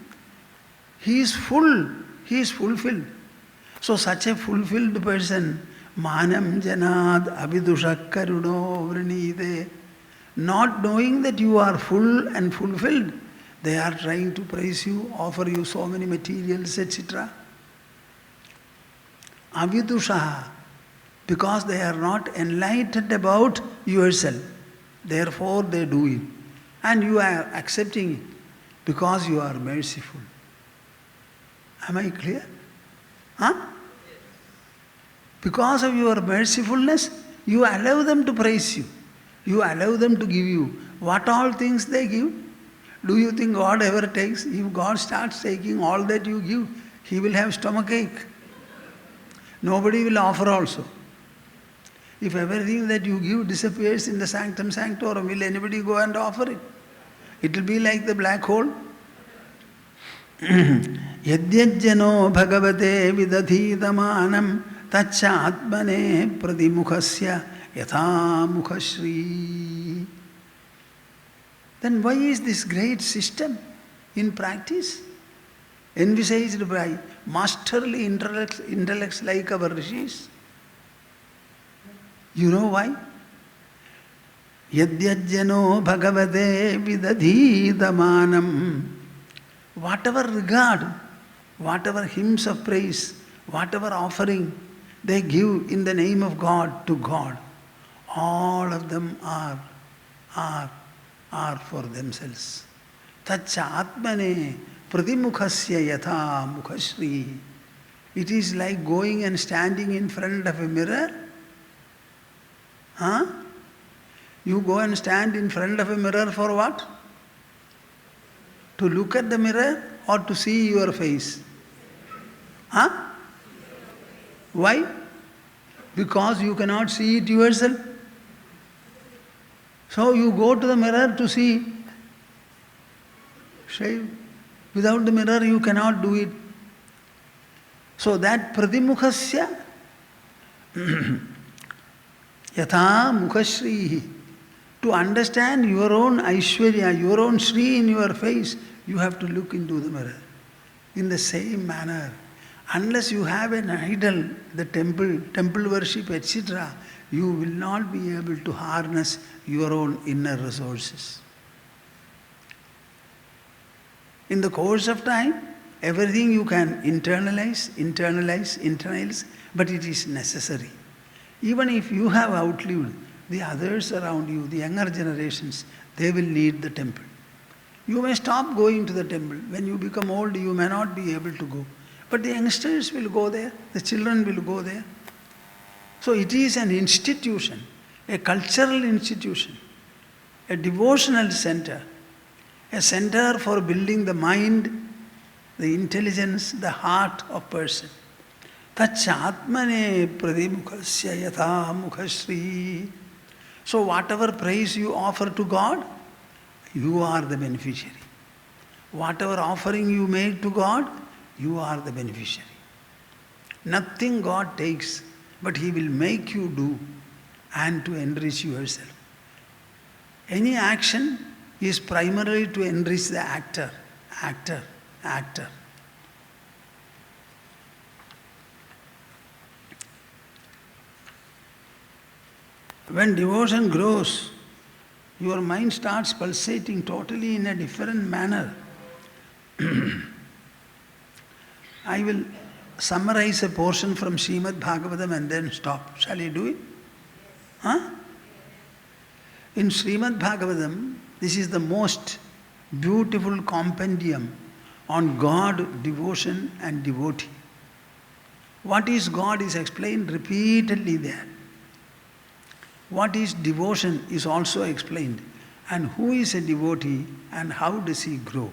S2: He is full. He is fulfilled. So such a fulfilled person, Manam Janad Abhidusha Karuno Vrinide, not knowing that you are full and fulfilled, they are trying to praise you, offer you so many materials, etc. Avidusha, because they are not enlightened about yourself, therefore they do it. And you are accepting it because you are merciful. Am I clear? Because of your mercifulness, you allow them to praise you. You allow them to give you. What all things they give? Do you think God ever takes? If God starts taking all that you give, He will have stomachache. Nobody will offer also. If everything that you give disappears in the sanctum sanctorum, will anybody go and offer it? It will be like the black hole. Yadyajjano bhagavate vidadhitamanam tacha atmane pradimukhasya yatha mukhashri. Then why is this great system in practice? Envisaged by masterly intellects like our rishis. You know why? Yadyajjano bhagavate vidadhitamanam. Whatever regard, whatever hymns of praise, whatever offering they give in the name of God to God, all of them are for themselves. Tacha atmane pratimukhasya yatha mukhashri. It is like going and standing in front of a mirror. You go and stand in front of a mirror for what? To look at the mirror or to see your face? Why? Because you cannot see it yourself. So you go to the mirror to see. Shave. Without the mirror you cannot do it. So that pratimukhasya yatha mukhashrihi. To understand your own Aishwarya, your own Shri in your face, you have to look into the mirror. In the same manner, unless you have an idol, the temple worship, etc., you will not be able to harness your own inner resources. In the course of time, everything you can internalize, but it is necessary. Even if you have outlived, the others around you, the younger generations, they will need the temple. You may stop going to the temple. When you become old, you may not be able to go. But the youngsters will go there, the children will go there. So it is an institution, a cultural institution, a devotional center, a center for building the mind, the intelligence, the heart of person. Tachatmane pradimukhasya yatha mukhashri. So whatever praise you offer to God, you are the beneficiary. Whatever offering you make to God, you are the beneficiary. Nothing God takes, but He will make you do and to enrich yourself. Any action is primarily to enrich the actor. When devotion grows, your mind starts pulsating totally in a different manner. I will summarize a portion from Srimad Bhagavatam and then stop. Shall I do it? In Srimad Bhagavatam, this is the most beautiful compendium on God, devotion and devotee. What is God is explained repeatedly there. What is devotion is also explained. and who is a devotee and how does he grow.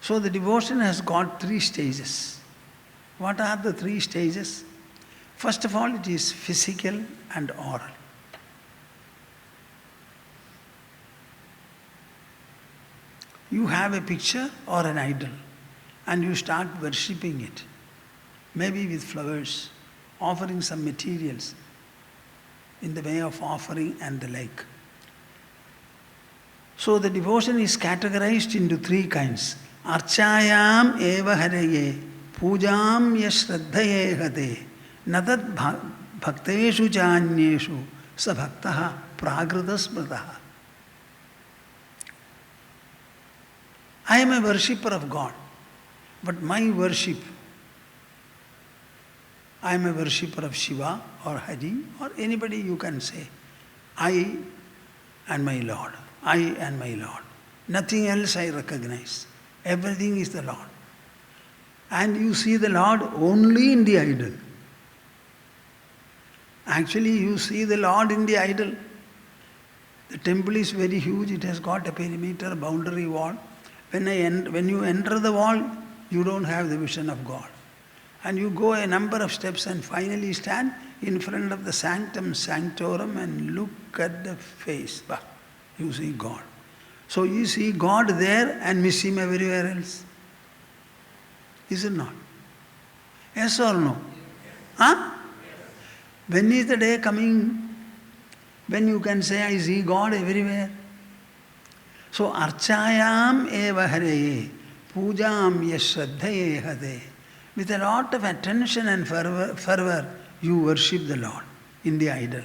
S2: So the devotion has got 3 stages. What are the 3 stages? First of all, it is physical and oral. You have a picture or an idol and you start worshipping it, maybe with flowers, offering some materials in the way of offering and the like. So the devotion is categorized into 3 kinds. Archayam eva hareye, pujam yashraddhaye hate, natat bhakteshu chanyeshu sa bhaktaha prakrita smrataha. I am a worshipper of God, but my worship, I am a worshipper of Shiva or Hari or anybody you can say. I and my Lord. I and my Lord. Nothing else I recognize. Everything is the Lord. And you see the Lord only in the idol. Actually, you see the Lord in the idol. The temple is very huge. It has got a perimeter, boundary wall. When you enter the wall, you don't have the vision of God. And you go a number of steps and finally stand in front of the sanctum sanctorum and look at the face. Bah, you see God. So you see God there and miss Him everywhere else. Is it not? Yes or no? Huh? When is the day coming when you can say, I see God everywhere? So, archayam eva hareye, pujam yashraddhaye hate. With a lot of attention and fervor, you worship the Lord in the idol.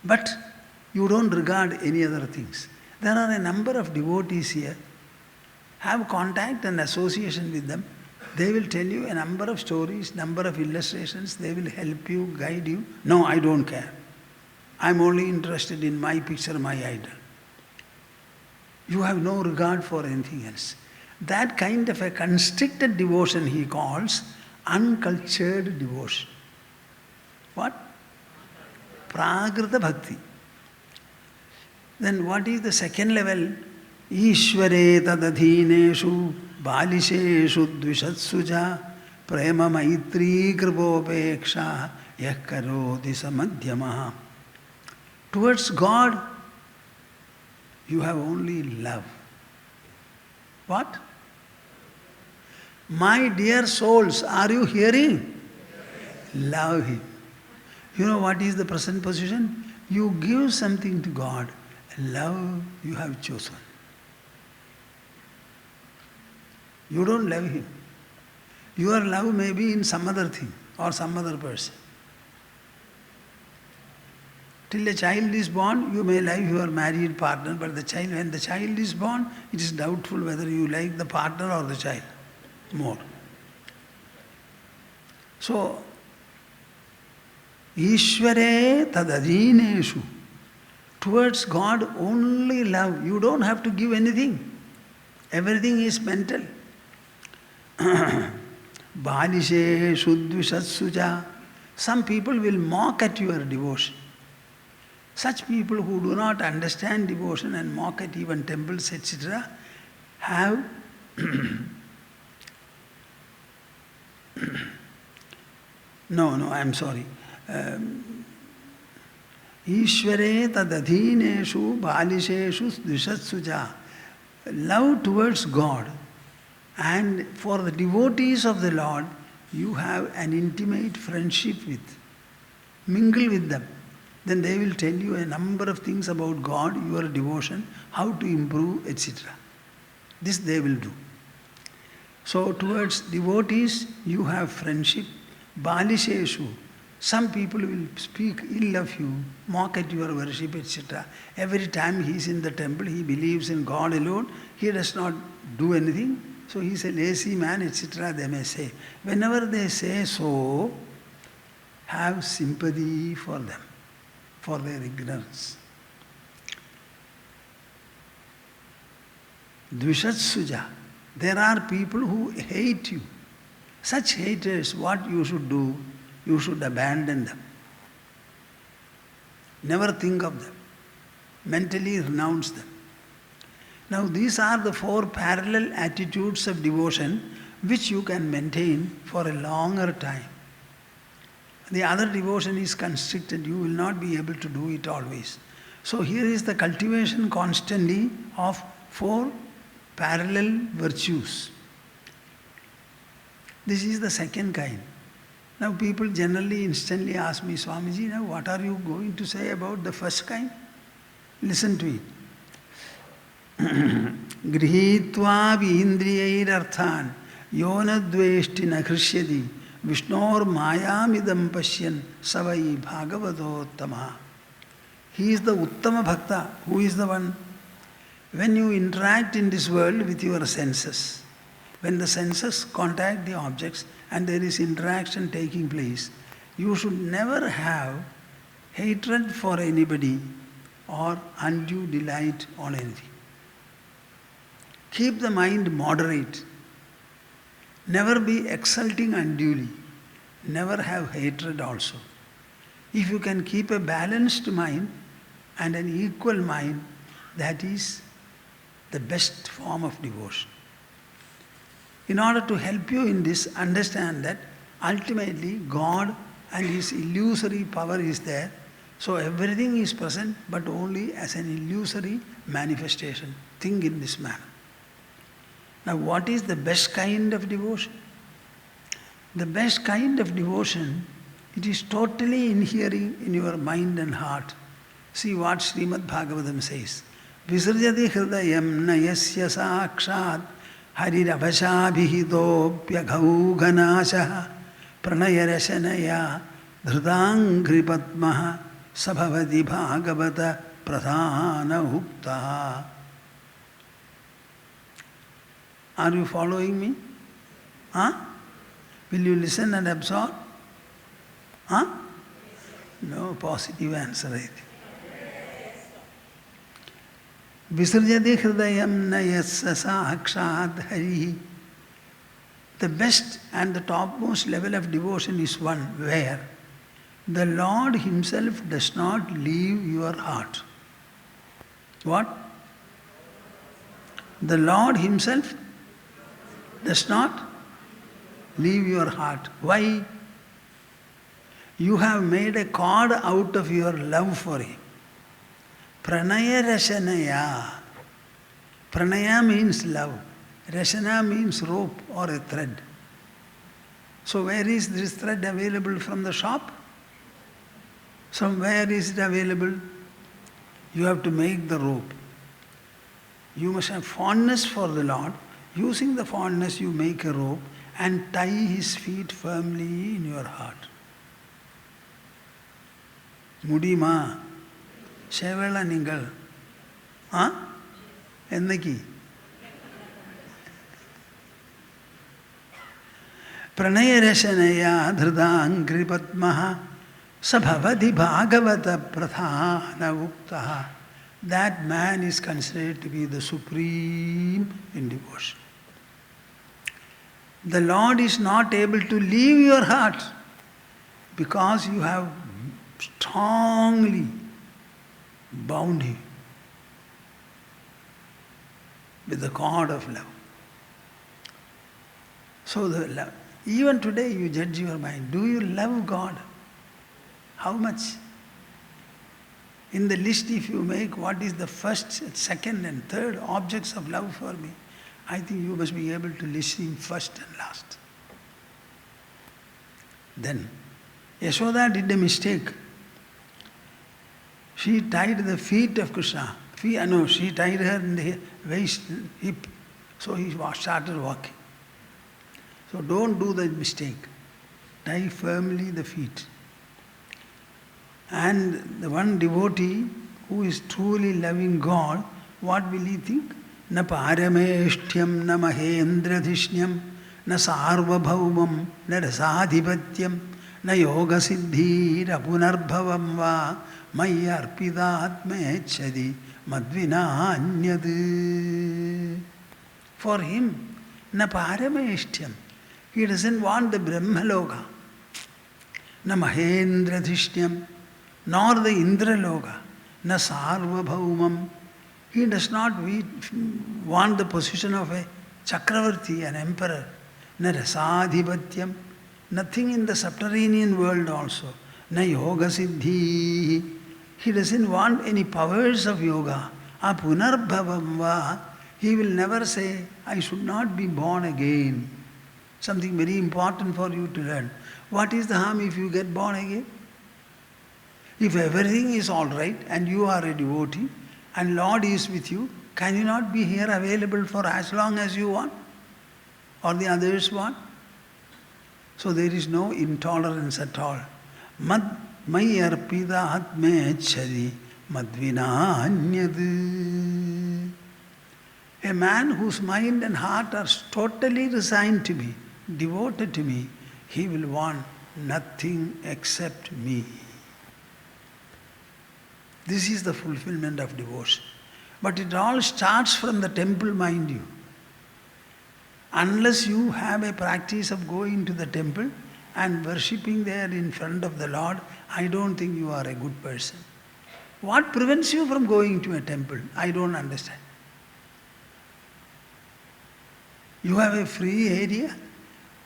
S2: But you don't regard any other things. There are a number of devotees here. Have contact and association with them. They will tell you a number of stories, number of illustrations. They will help you, guide you. No, I don't care. I'm only interested in my picture, my idol. You have no regard for anything else. That kind of a constricted devotion he calls uncultured devotion. What? Prakrita bhakti. Then what is the second level? Ishware tadadhineshu balisheshu dvishatsuja prema maitri kripopeksha yakkaroti samadhyamaha. Towards God, you have only love. What? My dear souls, are you hearing? Love Him. You know what is the present position? You give something to God. Love you have chosen. You don't love Him. Your love may be in some other thing or some other person. Till a child is born, you may like your married partner, but when the child is born, it is doubtful whether you like the partner or the child more. So, Ishware tadadhineshu. Towards God only love. You don't have to give anything. Everything is mental. Balisheshu dvishatsuja. Some people will mock at your devotion. Such people who do not understand devotion and mock at even temples, etc., have I am sorry. Ishware tadadhineshu balisheshu dvishatsuja. Love towards God, and for the devotees of the Lord, you have an intimate friendship with. Mingle with them. Then they will tell you a number of things about God, your devotion, how to improve, etc. This they will do. So towards devotees, you have friendship. Balisheshu. Some people will speak ill of you, mock at your worship, etc. Every time he is in the temple, he believes in God alone. He does not do anything. So he is a lazy man, etc. They may say. Whenever they say so, have sympathy for them, for their ignorance. Dvishatsuja. There are people who hate you. Such haters, what you should do? You should abandon them. Never think of them. mentally renounce them. Now these are the 4 parallel attitudes of devotion which you can maintain for a longer time. The other devotion is constricted, you will not be able to do it always. So here is the cultivation constantly of 4 parallel virtues. This is the second kind. Now people generally instantly ask me, Swamiji, now what are you going to say about the first kind? Listen to it. Grihitva vindriyairarthan yonadveshti na krishyati Vishnor mayamidam pashyan savai bhagavatottama. He is the Uttama Bhakta. Who is the one? When you interact in this world with your senses, when the senses contact the objects and there is interaction taking place, you should never have hatred for anybody or undue delight on anything. Keep the mind moderate. Never be exulting unduly. Never have hatred also. If you can keep a balanced mind and an equal mind, that is the best form of devotion. In order to help you in this, understand that ultimately God and His illusory power is there. So everything is present but only as an illusory manifestation. Think in this manner. Now what is the best kind of devotion? The best kind of devotion, it is totally inhering in your mind and heart. See what Srimad Bhagavatam says. Visarjati hridayam nayasya sakshat harirabhashabhihitopyaghaughanasha pranayarashanaya dhrutangripatmaha sabhavati bhagavata pradhana huktaha. Are you following me? Huh? Will you listen and absorb? Huh? No positive answer, I think. Visarjati hridayam nayasya sakshat hari. The best and the topmost level of devotion is one where the Lord Himself does not leave your heart. What? The Lord Himself does not leave your heart. Why? You have made a cord out of your love for Him. Pranaya rashanaya. Pranaya means love. Rashana means rope or a thread. So where is this thread available from the shop? Somewhere is it available? You have to make the rope. You must have fondness for the Lord. Using the fondness you make a rope and tie His feet firmly in your heart. Mudima, Shevela Ningal. Huh? Ennaki. Pranayarashanaya dhrutangripatmaha sabhavati bhagavata pradhana uktaha. That man is considered to be the supreme in devotion. The Lord is not able to leave your heart because you have strongly bound Him with the cord of love. So the love, even today you judge your mind. Do you love God? How much? In the list if you make what is the first, second and third objects of love for me, I think you must be able to list Him first and last. Then Yashoda did a mistake. She tied the feet of Krishna. She tied her in the waist, hip. So he started walking. So don't do the mistake. Tie firmly the feet. And the one devotee who is truly loving God, what will he think? Na parameshtyam, na mahendradhishnyam, na sarvabhaumam, na rasadhipatyam, na yoga siddhi, na punarbhavam va, maya arpidatmechadi, madvina anyad. For him, na parameshtyam. He doesn't want the Brahmaloka, na mahendradhishnyam, nor the Indraloka, na sarvabhaumam. He does not want the position of a chakravarti, an emperor. Na rasadhipatyam. Nothing in the subterranean world also. Na yoga siddhi. He doesn't want any powers of yoga. Apunarbhavam va. He will never say, I should not be born again. Something very important for you to learn. What is the harm if you get born again? If everything is all right and you are a devotee and Lord is with you, can you not be here available for as long as you want? Or the others want? So there is no intolerance at all. Mad mai arpida atme chari madvina anyad. A man whose mind and heart are totally resigned to me, devoted to me, he will want nothing except me. This is the fulfillment of devotion. But it all starts from the temple, mind you. Unless you have a practice of going to the temple and worshipping there in front of the Lord, I don't think you are a good person. What prevents you from going to a temple? I don't understand. You have a free area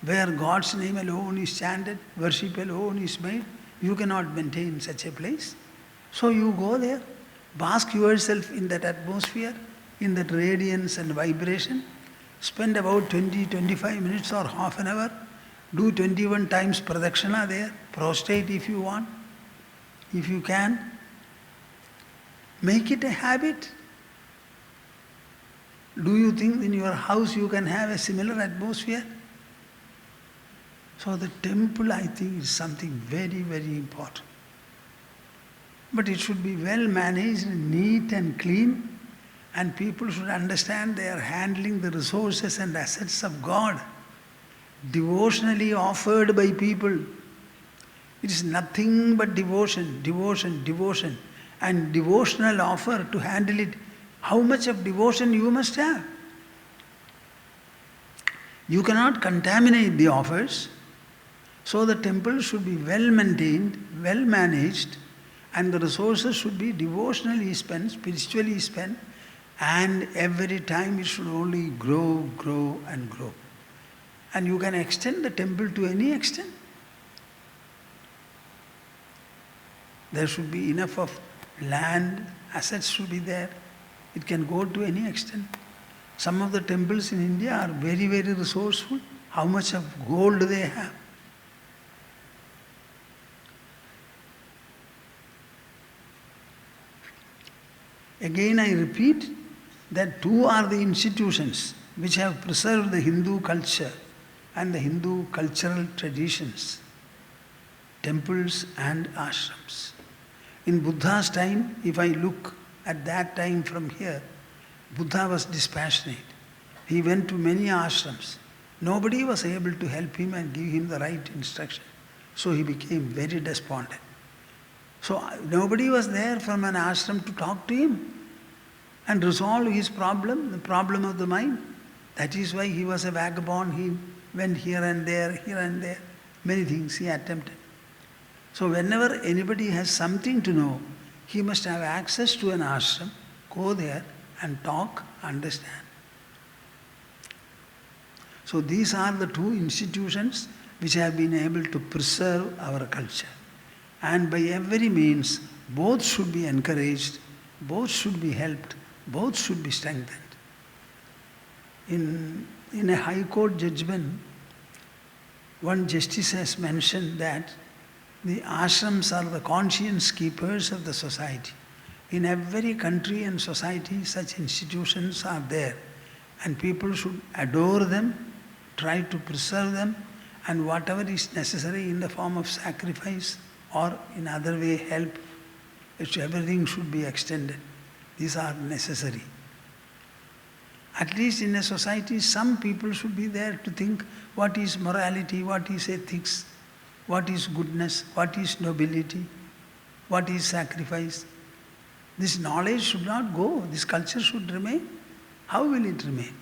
S2: where God's name alone is chanted, worship alone is made. You cannot maintain such a place. So you go there, bask yourself in that atmosphere, in that radiance and vibration. Spend about 20-25 minutes or half an hour. Do 21 times pradakshina there. Prostrate if you want, if you can. Make it a habit. Do you think in your house you can have a similar atmosphere? So the temple, I think, is something very, very important. But it should be well managed, neat and clean, and people should understand they are handling the resources and assets of God, devotionally offered by people. It is nothing but devotion, devotion, devotion, and devotional offer to handle it. How much of devotion you must have? You cannot contaminate the offers. So the temple should be well maintained, well managed, and the resources should be devotionally spent, spiritually spent, and every time it should only grow, grow and grow. And you can extend the temple to any extent. There should be enough of land, assets should be there. It can go to any extent. Some of the temples in India are very, very resourceful. How much of gold they have. Again I repeat that two are the institutions which have preserved the Hindu culture and the Hindu cultural traditions. Temples and ashrams. In Buddha's time, if I look at that time from here, Buddha was dispassionate. He went to many ashrams. Nobody was able to help him and give him the right instruction. So he became very despondent. So nobody was there from an ashram to talk to him and resolve his problem, the problem of the mind. That is why he was a vagabond. He went here and there, many things he attempted. So whenever anybody has something to know, he must have access to an ashram, go there and talk, understand. So these are the two institutions which have been able to preserve our culture. And by every means, both should be encouraged, both should be helped, both should be strengthened. In a High Court judgment, one justice has mentioned that the ashrams are the conscience keepers of the society. In every country and society, such institutions are there, and people should adore them, try to preserve them, and whatever is necessary in the form of sacrifice or in other way help, everything should be extended. These are necessary. At least in a society, some people should be there to think what is morality, what is ethics, what is goodness, what is nobility, what is sacrifice. This knowledge should not go, this culture should remain. How will it remain?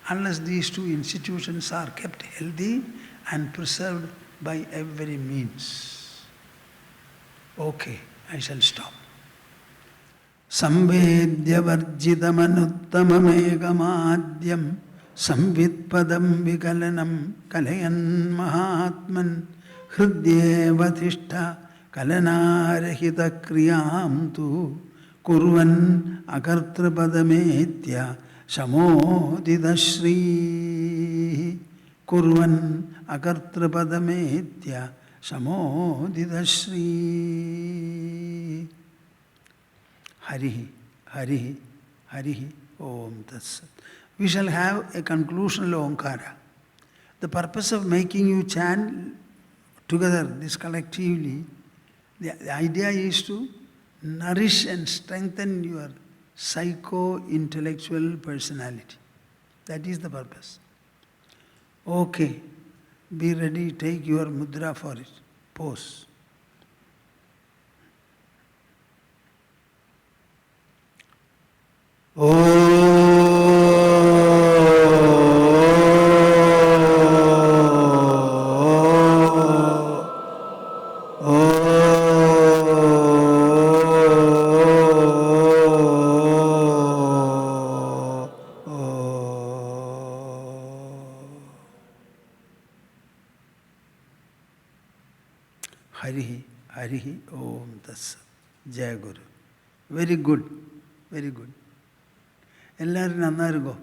S2: Unless these two institutions are kept healthy and preserved by every means. Okay, I shall stop. സംവേദ്യവർജിതമനുത്തമമേകമാദ്യം സംവിത്പദം വികലനം കലയൻ മഹാത്മൻ ഹൃദ്യേവ തിഷ്ഠ കലനാരഹിതക്രിയാം തു കുർവൻ അകർത്തൃപദമേത്യ ശമോദിതശ്രീ കുർവൻ അകർത്തൃപദമേത്യ ശമോദിതശ്രീ. Harihi, Harihi, Harihi, Om Tat Sat. We shall have a conclusional Omkara. The purpose of making you chant together, this collectively, the idea is to nourish and strengthen your psycho-intellectual personality. That is the purpose. Okay, be ready, take your mudra for it. Pose. Harihi, Harihi, Om Tat Sat. Jaya Guru. Very good, very good. എല്ലാവരും നന്നായിരിക്കോ?